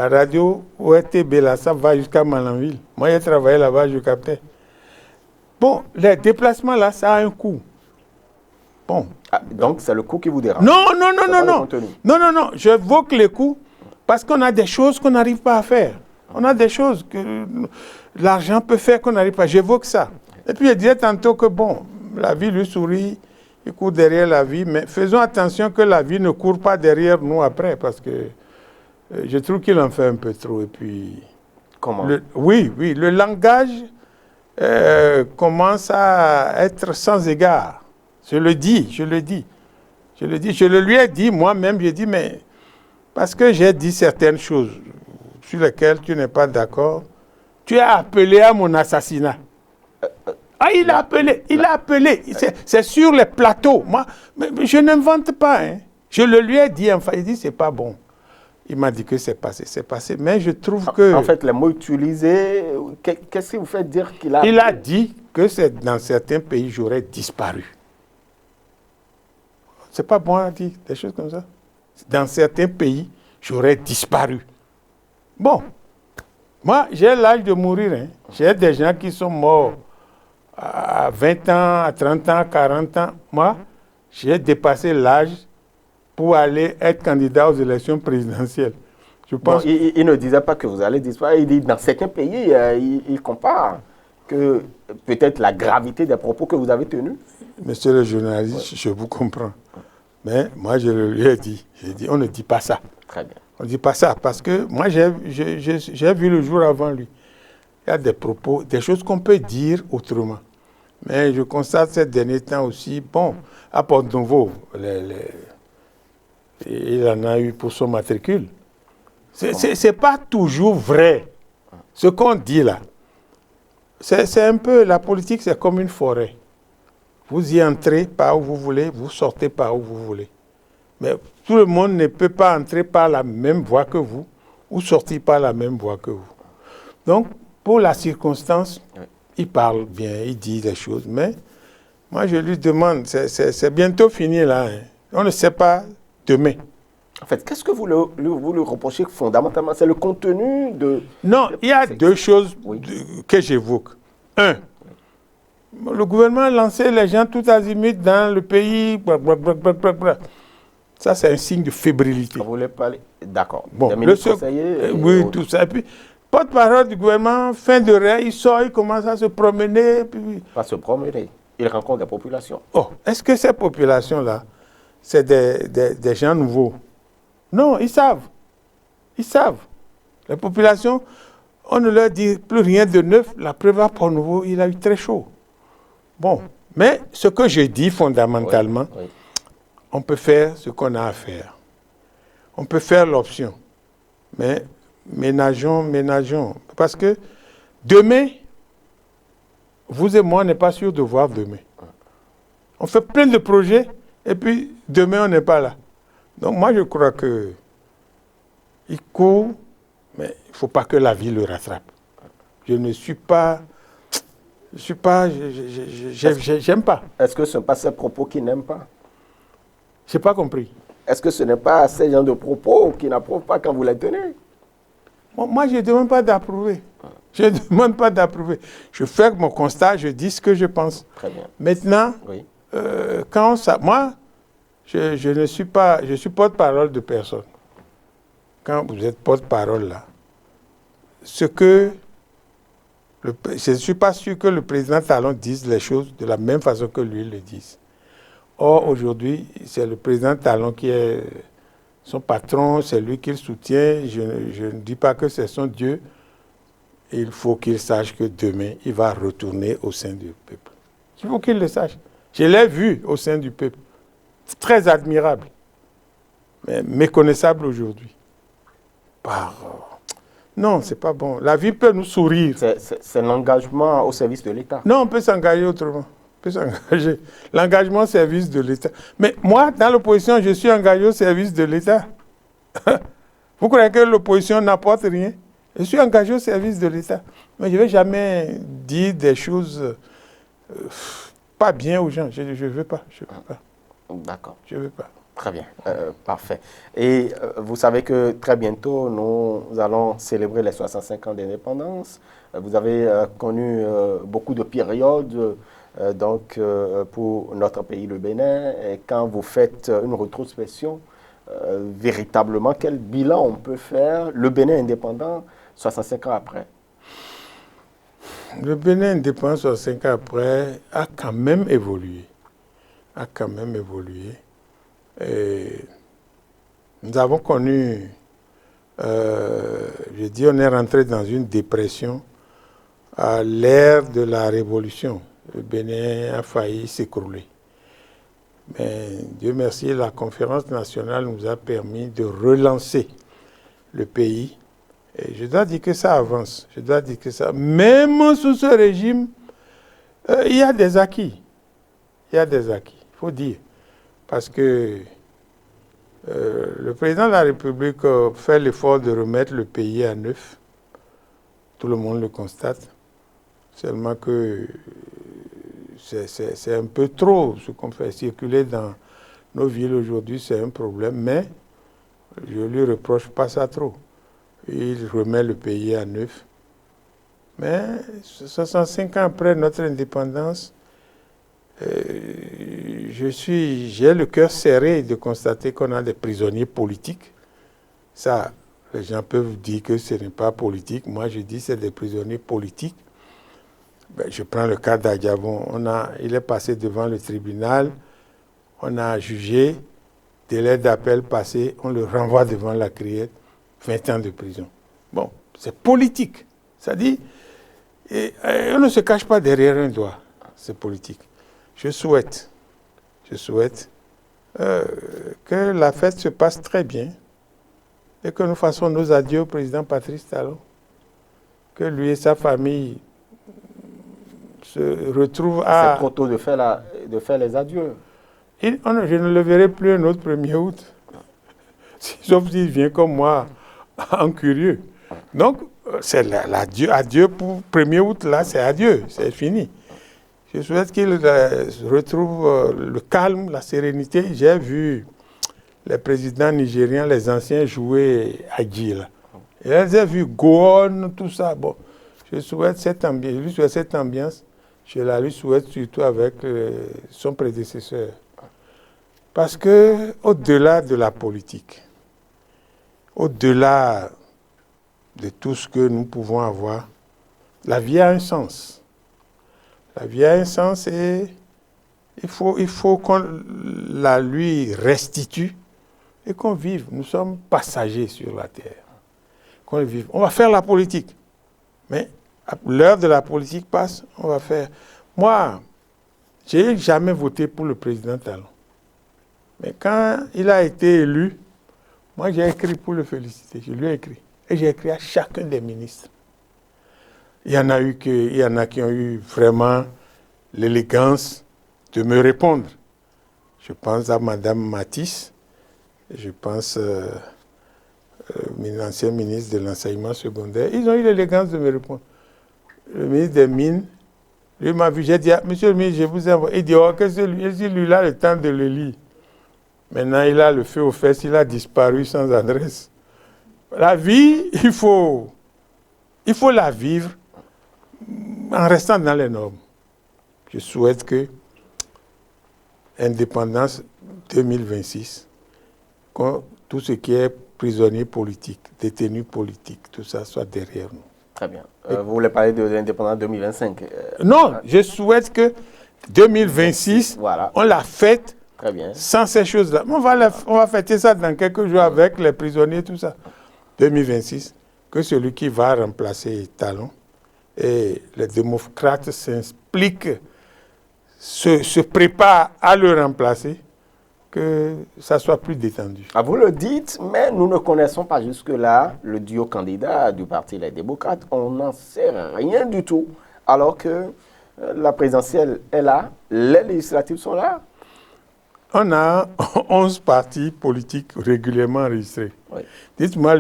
B: radio, ORTB, là, ça va jusqu'à Malanville. Moi, j'ai travaillé là-bas, je captais. Bon, les déplacements, là, ça a un coût. Bon.
A: Ah, donc, c'est le coût qui vous dérange?
B: Non. Non, j'évoque les coûts parce qu'on a des choses qu'on n'arrive pas à faire. On a des choses que l'argent peut faire qu'on n'arrive pas. J'évoque ça. Et puis, je disais tantôt que, bon, la vie lui sourit, il court derrière la vie, mais faisons attention que la vie ne court pas derrière nous après, parce que je trouve qu'il en fait un peu trop. Et puis...
A: Comment?
B: Oui, le langage commence à être sans égard. Je le dis. Je le lui ai dit, moi-même, j'ai dit, mais parce que j'ai dit certaines choses sur lesquelles tu n'es pas d'accord, tu as appelé à mon assassinat. Ah, il a appelé. C'est sur les plateaux. Moi, mais je n'invente pas. Hein. Je le lui ai dit, enfin, il dit, c'est pas bon. Il m'a dit que c'est passé. Mais je trouve que...
A: En fait, les mots utilisés, qu'est-ce qui vous fait dire qu'il a...
B: Il a dit que dans certains pays, j'aurais disparu. C'est pas bon à dire, des choses comme ça. Dans certains pays, j'aurais disparu. Bon, moi, j'ai l'âge de mourir. Hein. J'ai des gens qui sont morts à 20 ans, à 30 ans, à 40 ans. Moi, j'ai dépassé l'âge pour aller être candidat aux élections présidentielles. Je pense...
A: Bon, il ne disait pas que vous allez disparaître. Il dit dans certains pays, il compare que peut-être la gravité des propos que vous avez tenus.
B: Monsieur le journaliste, je vous comprends. Mais moi, je lui ai dit, on ne dit pas ça.
A: Très bien.
B: On ne dit pas ça parce que moi, j'ai vu le jour avant lui. Il y a des propos, des choses qu'on peut dire autrement. Mais je constate ces derniers temps aussi, bon, à Port-Nouveau, il en a eu pour son matricule. C'est pas toujours vrai. Ce qu'on dit là, c'est un peu, la politique, c'est comme une forêt. Vous y entrez par où vous voulez, vous sortez par où vous voulez. Mais tout le monde ne peut pas entrer par la même voie que vous ou sortir par la même voie que vous. Donc, pour la circonstance, il parle bien, il dit des choses, mais moi je lui demande, c'est bientôt fini là, hein. On ne sait pas demain.
A: En fait, qu'est-ce que vous le reprochez fondamentalement? C'est le contenu de...
B: Non, il y a deux choses que j'évoque. Un, le gouvernement a lancé les gens tout azimuts dans le pays. Ça, c'est un signe de fébrilité.
A: Vous voulez parler? D'accord.
B: Bon, oui, tout ça. Et puis, porte-parole du gouvernement, fin de réa, il sort, il commence à se promener. Puis...
A: Pas se promener. Il rencontre des populations.
B: Oh, est-ce que ces populations-là, c'est des gens nouveaux? Non, ils savent. Ils savent. Les populations, on ne leur dit plus rien de neuf. La preuve à Port-Nouveau, il a eu très chaud. Bon, mais ce que je dis fondamentalement, on peut faire ce qu'on a à faire. On peut faire l'option. Mais ménageons. Parce que demain, vous et moi, on n'est pas sûr de voir demain. On fait plein de projets et puis demain, on n'est pas là. Donc moi, je crois que il court Mais il ne faut pas que la vie le rattrape. J'aime pas.
A: Est-ce que ce n'est pas ces propos qu'il n'aime pas?
B: Je n'ai pas compris.
A: Est-ce que ce n'est pas ces gens de propos qui n'approuvent pas quand vous les tenez?
B: Moi, je ne demande pas d'approuver. Je ne demande pas d'approuver. Je fais mon constat, je dis ce que je pense.
A: Très bien.
B: Maintenant,
A: Oui.
B: Moi, je suis porte-parole de personne. Quand vous êtes porte-parole là, je ne suis pas sûr que le président Talon dise les choses de la même façon que lui le dise. Or, aujourd'hui, c'est le président Talon qui est son patron, c'est lui qui le soutient. Je ne dis pas que c'est son Dieu. Il faut qu'il sache que demain, il va retourner au sein du peuple. Il faut qu'il le sache. Je l'ai vu au sein du peuple. Très admirable, mais méconnaissable aujourd'hui. Non, c'est pas bon. La vie peut nous sourire.
A: C'est l'engagement au service de l'État.
B: Non, on peut s'engager autrement. On peut s'engager. L'engagement au service de l'État. Mais moi, dans l'opposition, je suis engagé au service de l'État. Vous croyez que l'opposition n'apporte rien? Je suis engagé au service de l'État. Mais je ne vais jamais dire des choses pas bien aux gens. Je ne veux pas.
A: D'accord.
B: Je ne veux pas.
A: Très bien, parfait. Et vous savez que très bientôt, nous allons célébrer les 65 ans d'indépendance. Vous avez connu beaucoup de périodes pour notre pays, le Bénin. Et quand vous faites une rétrospection, véritablement, quel bilan on peut faire, le Bénin indépendant, 65 ans après?
B: Le Bénin indépendant, 65 ans après, a quand même évolué. Et nous avons connu, on est rentré dans une dépression à l'ère de la Révolution. Le Bénin a failli s'écrouler. Mais Dieu merci, la conférence nationale nous a permis de relancer le pays. Et je dois dire que ça avance. Même sous ce régime, il y a des acquis. Il faut dire. Parce que le président de la République fait l'effort de remettre le pays à neuf. Tout le monde le constate. Seulement que c'est un peu trop ce qu'on fait circuler dans nos villes aujourd'hui, c'est un problème. Mais je ne lui reproche pas ça trop. Il remet le pays à neuf. Mais 65 ans après notre indépendance, j'ai le cœur serré de constater qu'on a des prisonniers politiques. Ça, les gens peuvent dire que ce n'est pas politique. Moi, je dis que c'est des prisonniers politiques. Je prends le cas d'Adjavon. Il est passé devant le tribunal. On a jugé. Délai d'appel passé. On le renvoie devant la criette. 20 ans de prison. Bon, c'est politique. Ça dit, on ne se cache pas derrière un doigt. C'est politique. Je souhaite que la fête se passe très bien et que nous fassions nos adieux au président Patrice Talon. Que lui et sa famille se retrouvent à...
A: C'est trop tôt de faire les adieux.
B: Je ne le verrai plus un autre 1er août. Sauf s'il vient comme moi, en curieux. Donc, c'est adieu pour 1er août, là, c'est adieu, c'est fini. Je souhaite qu'il retrouve le calme, la sérénité. J'ai vu les présidents nigériens, les anciens jouer à Djila. Et j'ai vu Gowon, tout ça. Bon, je souhaite cette ambiance. Je lui souhaite cette ambiance. Je la lui souhaite surtout avec son prédécesseur. Parce que au-delà de la politique, au-delà de tout ce que nous pouvons avoir, la vie a un sens. La vie a un sens et il faut qu'on la lui restitue et qu'on vive. Nous sommes passagers sur la terre. Qu'on vive. On va faire la politique. Mais l'heure de la politique passe, on va faire. Moi, je n'ai jamais voté pour le président Talon. Mais quand il a été élu, moi j'ai écrit pour le féliciter. Je lui ai écrit. Et j'ai écrit à chacun des ministres. Il y en a qui ont eu vraiment l'élégance de me répondre. Je pense à Madame Matisse, je pense l'ancien ministre de l'enseignement secondaire, ils ont eu l'élégance de me répondre. Le ministre des Mines, lui m'a vu, j'ai dit, ah, monsieur le ministre, je vous envoie. Il dit, oh, qu'est-ce que c'est lui? Il dit, lui, il a le temps de le lire. Maintenant, il a le feu aux fesses, il a disparu sans adresse. La vie, il faut la vivre en restant dans les normes. Je souhaite que indépendance 2026, tout ce qui est prisonnier politique, détenu politique, tout ça soit derrière nous.
A: Très bien. Vous voulez parler de l'indépendance 2025
B: Non, je souhaite que 2026, voilà, on la fête.
A: Très bien.
B: Sans ces choses-là. On va fêter ça dans quelques jours avec les prisonniers, tout ça. 2026, que celui qui va remplacer Talon et les démocrates s'impliquent, se préparent à le remplacer, que ça soit plus détendu.
A: Ah, vous le dites, mais nous ne connaissons pas jusque-là le duo candidat du Parti Les Démocrates. On n'en sait rien du tout. Alors que la présidentielle est là, les législatives sont là.
B: On a 11 partis politiques régulièrement enregistrés. Oui. Dites-moi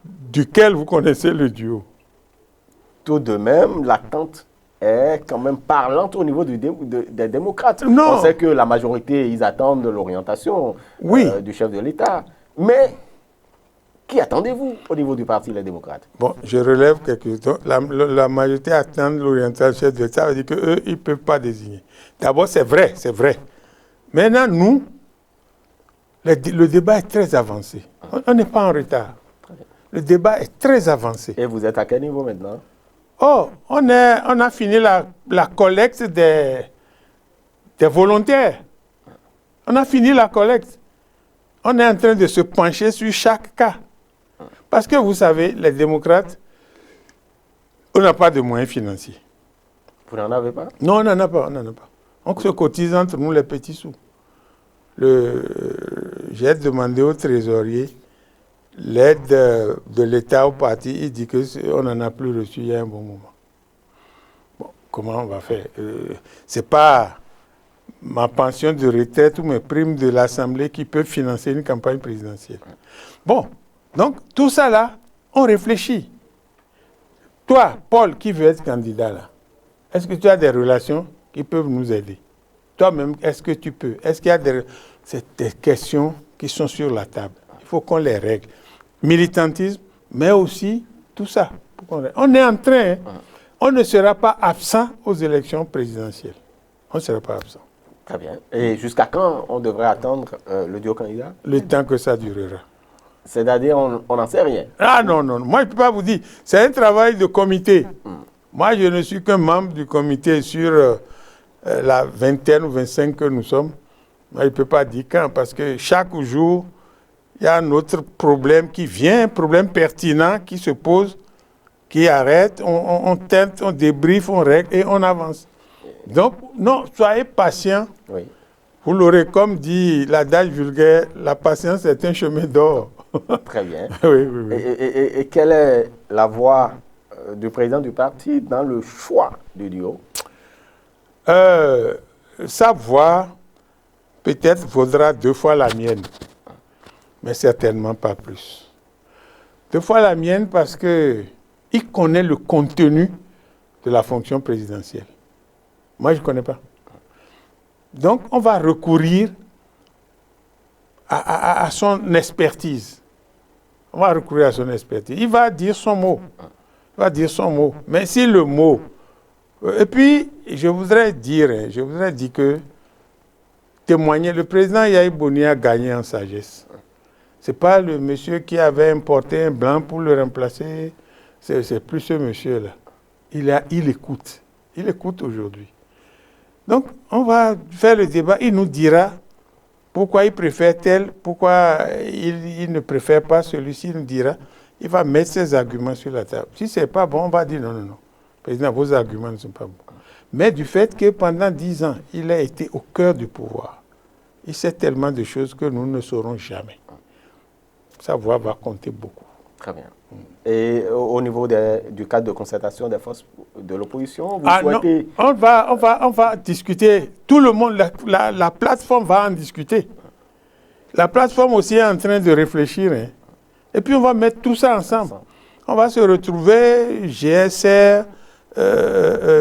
B: duquel vous connaissez le duo.
A: Tout de même, l'attente est quand même parlante au niveau des démocrates.
B: Non.
A: On sait que la majorité, ils attendent l'orientation du chef de l'État. Mais qui attendez-vous au niveau du Parti Les Démocrates?
B: Bon, je relève quelque chose. La majorité attend l'orientation du chef de l'État. Ça veut dire qu'eux, ils ne peuvent pas désigner. D'abord, c'est vrai, c'est vrai. Maintenant, nous, le débat est très avancé. On n'est pas en retard. Le débat est très avancé.
A: Et vous êtes à quel niveau maintenant?
B: Oh, on a fini la collecte des volontaires. On a fini la collecte. On est en train de se pencher sur chaque cas. Parce que vous savez, les démocrates, on n'a pas de moyens financiers.
A: Vous n'en avez pas?
B: Non, on n'en a pas, on n'en a pas. On se cotise entre nous les petits sous. J'ai demandé au trésorier l'aide de l'État au parti. Il dit qu'on n'en a plus reçu il y a un bon moment. Bon, comment on va faire? Ce n'est pas ma pension de retraite ou mes primes de l'Assemblée qui peuvent financer une campagne présidentielle. Bon, donc tout ça là, on réfléchit. Toi, Paul, qui veut être candidat là, est-ce que tu as des relations qui peuvent nous aider? Toi-même, est-ce que tu peux? Est-ce qu'il y a des questions qui sont sur la table? Il faut qu'on les règle. Militantisme, mais aussi tout ça. On est en train, on ne sera pas absent aux élections présidentielles. On ne sera pas absent.
A: Très bien. Et jusqu'à quand on devrait attendre le duo candidat?
B: Le temps que ça durera.
A: C'est-à-dire, on n'en sait rien?
B: Ah non, non. Moi, je ne peux pas vous dire. C'est un travail de comité. Moi, je ne suis qu'un membre du comité sur la vingtaine ou 25 que nous sommes. Moi, je ne peux pas dire quand, parce que chaque jour, il y a un autre problème qui vient, un problème pertinent qui se pose, qui arrête, on tente, on débriefe, on règle et on avance. Donc, non, soyez patient.
A: Oui.
B: Vous l'aurez, comme dit l'adage vulgaire, la patience est un chemin d'or.
A: Très bien.
B: Oui, oui, oui.
A: Et quelle est la voie du président du parti dans le choix du duo?
B: Sa voix, peut-être, vaudra 2 fois la mienne, mais certainement pas plus. 2 fois la mienne parce qu'il connaît le contenu de la fonction présidentielle. Moi, je ne connais pas. Donc, on va recourir à son expertise. On va recourir à son expertise. Il va dire son mot. Il va dire son mot. Mais si le mot... Et puis, je voudrais dire que témoigner, le président Yahi Boni a gagné en sagesse. Ce n'est pas le monsieur qui avait importé un blanc pour le remplacer. C'est plus ce monsieur-là. Il écoute. Il écoute aujourd'hui. Donc, on va faire le débat. Il nous dira pourquoi il préfère tel, pourquoi il ne préfère pas celui-ci. Il nous dira. Il va mettre ses arguments sur la table. Si ce n'est pas bon, on va dire non, non, non. Président, vos arguments ne sont pas bons. Mais du fait que pendant 10 ans, il a été au cœur du pouvoir, il sait tellement de choses que nous ne saurons jamais. Sa voix va compter beaucoup.
A: Très bien. Et au niveau du cadre de concertation des forces de l'opposition, vous souhaitez...
B: Non, on va discuter. Tout le monde, la plateforme va en discuter. La plateforme aussi est en train de réfléchir. Hein. Et puis on va mettre tout ça ensemble. On va se retrouver, GSR,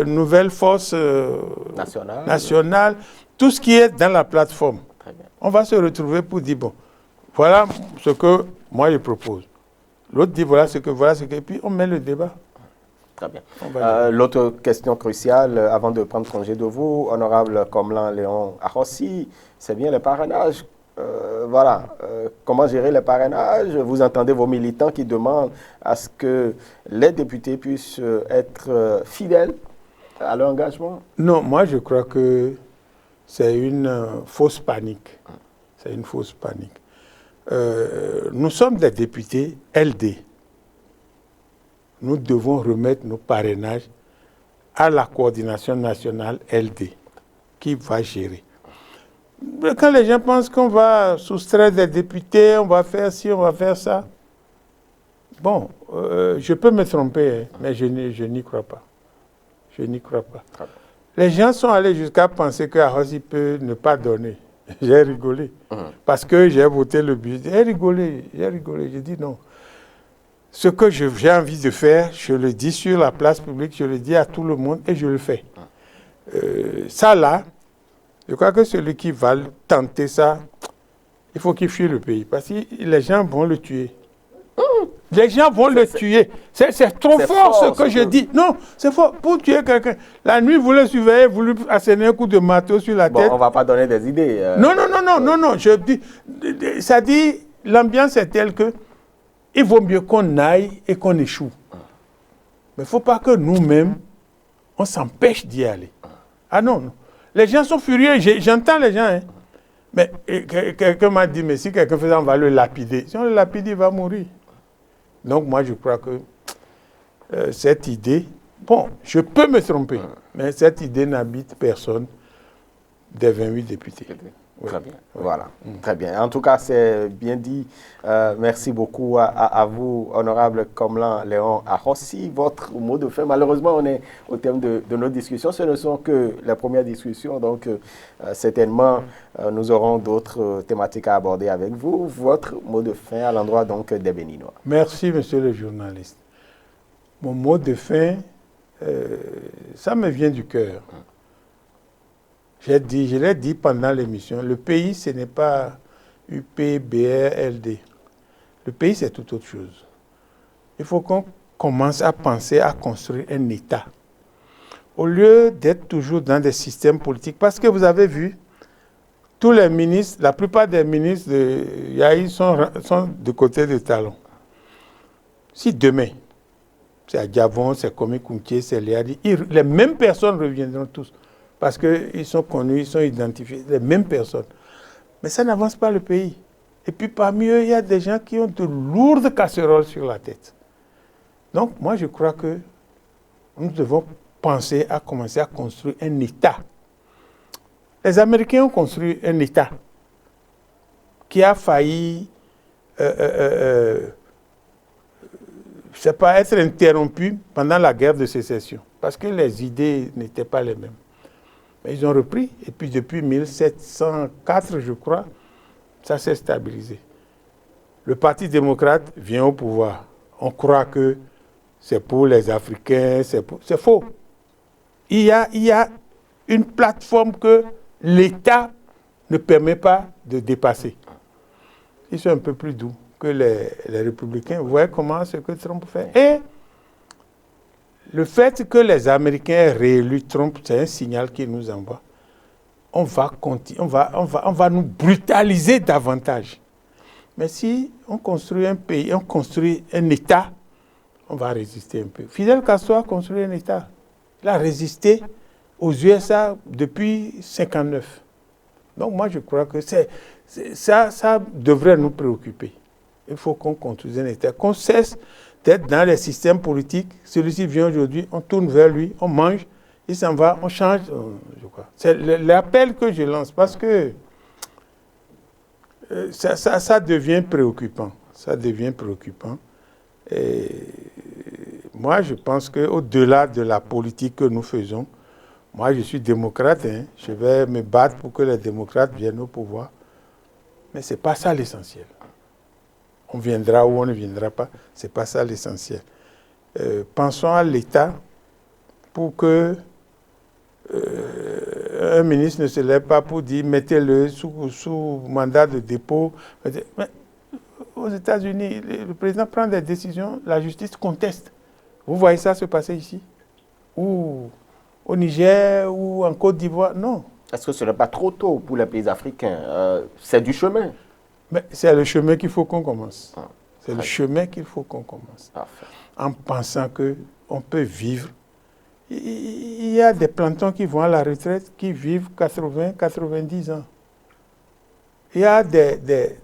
B: Nouvelle Force nationale, tout ce qui est dans la plateforme. On va se retrouver pour dire, bon, voilà ce que moi je propose. L'autre dit, voilà ce que, et puis on met le débat.
A: Très bien. L'autre question cruciale, avant de prendre congé de vous, honorable Komlan Léon Arrossi, c'est bien le parrainage. Comment gérer le parrainage? Vous entendez vos militants qui demandent à ce que les députés puissent être fidèles à leur engagement?
B: Non, moi je crois que c'est une fausse panique. C'est une fausse panique. Nous sommes des députés LD. Nous devons remettre nos parrainages à la coordination nationale LD, qui va gérer. Quand les gens pensent qu'on va soustraire des députés, on va faire ci, on va faire ça, bon, je peux me tromper, hein, mais je n'y crois pas. Je n'y crois pas. Les gens sont allés jusqu'à penser que Arrossi peut ne pas donner. J'ai rigolé. Parce que j'ai voté le budget. J'ai rigolé. J'ai dit non. Ce que j'ai envie de faire, je le dis sur la place publique, je le dis à tout le monde et je le fais. Ça là, je crois que celui qui va tenter ça, il faut qu'il fuit le pays. Parce que les gens vont le tuer. Les gens vont le tuer. C'est trop fort ce que je dis. Non, c'est fort. Pour tuer quelqu'un. La nuit, vous le surveillez, vous lui assénez un coup de marteau sur la tête.
A: On ne va pas donner des idées.
B: Non. Je dis, ça dit, l'ambiance est telle que il vaut mieux qu'on aille et qu'on échoue. Mais il ne faut pas que nous-mêmes, on s'empêche d'y aller. Ah non. Les gens sont furieux. J'entends les gens. Hein. Mais quelqu'un m'a dit, mais si quelqu'un fait ça, on va le lapider. Si on le lapide, il va mourir. Donc moi, je crois que cette idée, bon, je peux me tromper, mais cette idée n'habite personne des 28 députés.
A: Très bien, voilà, très bien. En tout cas, c'est bien dit. Merci beaucoup à vous, honorable Komlan Léon Arrossi. Votre mot de fin, malheureusement, on est au terme de nos discussions. Ce ne sont que les premières discussions, donc certainement, nous aurons d'autres thématiques à aborder avec vous. Votre mot de fin à l'endroit donc des Béninois.
B: Merci, monsieur le journaliste. Mon mot de fin, ça me vient du cœur. Je l'ai dit pendant l'émission, le pays, ce n'est pas UP, BR, LD. Le pays, c'est tout autre chose. Il faut qu'on commence à penser à construire un État. Au lieu d'être toujours dans des systèmes politiques, parce que vous avez vu, tous les ministres, la plupart des ministres de Yahi sont de côté de Talon. Si demain, c'est Adjavon, c'est Komi Koumtié, c'est Léadi, les mêmes personnes reviendront tous. Parce qu'ils sont connus, ils sont identifiés, les mêmes personnes. Mais ça n'avance pas le pays. Et puis parmi eux, il y a des gens qui ont de lourdes casseroles sur la tête. Donc moi, je crois que nous devons penser à commencer à construire un État. Les Américains ont construit un État qui a failli être interrompu pendant la guerre de sécession. Parce que les idées n'étaient pas les mêmes. Mais ils ont repris, et puis depuis 1704, je crois, ça s'est stabilisé. Le Parti démocrate vient au pouvoir. On croit que c'est pour les Africains, c'est faux. Il y a une plateforme que l'État ne permet pas de dépasser. Ils sont un peu plus doux que les républicains. Vous voyez comment ce que Trump fait. Et le fait que les Américains aient réélu Trump, c'est un signal qu'ils nous envoient. On va nous brutaliser davantage. Mais si on construit un pays, on construit un État, on va résister un peu. Fidel Castro a construit un État. Il a résisté aux USA depuis 1959. Donc moi, je crois que ça devrait nous préoccuper. Il faut qu'on construise un État, qu'on cesse d'être dans les systèmes politiques. Celui-ci vient aujourd'hui, on tourne vers lui, on mange, il s'en va, on change. Je crois. C'est l'appel que je lance parce que ça devient préoccupant. Ça devient préoccupant. Et moi, je pense qu'au-delà de la politique que nous faisons, moi, je suis démocrate. Hein, je vais me battre pour que les démocrates viennent au pouvoir. Mais ce n'est pas ça l'essentiel. On viendra ou on ne viendra pas, ce n'est pas ça l'essentiel. Pensons à l'État pour que un ministre ne se lève pas pour dire mettez-le sous mandat de dépôt. Mais aux États-Unis, le président prend des décisions, la justice conteste. Vous voyez ça se passer ici? Ou au Niger ou en Côte d'Ivoire? Non.
A: Est-ce que ce n'est pas trop tôt pour les pays africains? C'est du chemin.
B: Mais c'est le chemin qu'il faut qu'on commence.
A: Ah,
B: c'est le chemin qu'il faut qu'on commence.
A: Parfait.
B: En pensant qu'on peut vivre. Il y a des plantons qui vont à la retraite qui vivent 80, 90 ans. Il y a des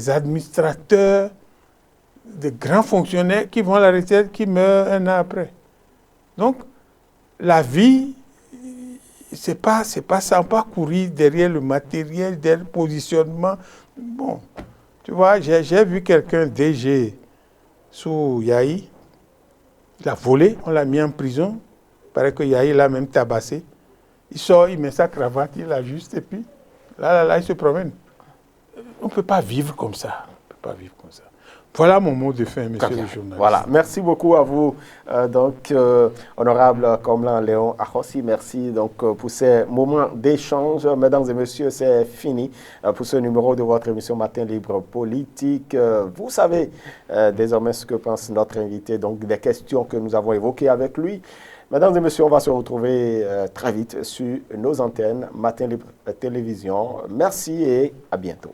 B: administrateurs, des grands fonctionnaires qui vont à la retraite qui meurent un an après. Donc, la vie, c'est pas ça. On ne peut pas courir derrière le matériel, derrière le positionnement. Bon, tu vois, j'ai vu quelqu'un DG sous Yahi. Il a volé, on l'a mis en prison. Il paraît que Yahi l'a même tabassé. Il sort, il met sa cravate, il l'ajuste et puis là, il se promène. On ne peut pas vivre comme ça. On peut pas vivre comme ça. Voilà mon mot de fin, monsieur le journaliste.
A: Voilà, merci beaucoup à vous, honorable Komlan Léon Akossi. Merci donc pour ces moments d'échange. Mesdames et messieurs, c'est fini pour ce numéro de votre émission Matin Libre Politique. Vous savez désormais ce que pense notre invité, donc des questions que nous avons évoquées avec lui. Mesdames et messieurs, on va se retrouver très vite sur nos antennes Matin Libre Télévision. Merci et à bientôt.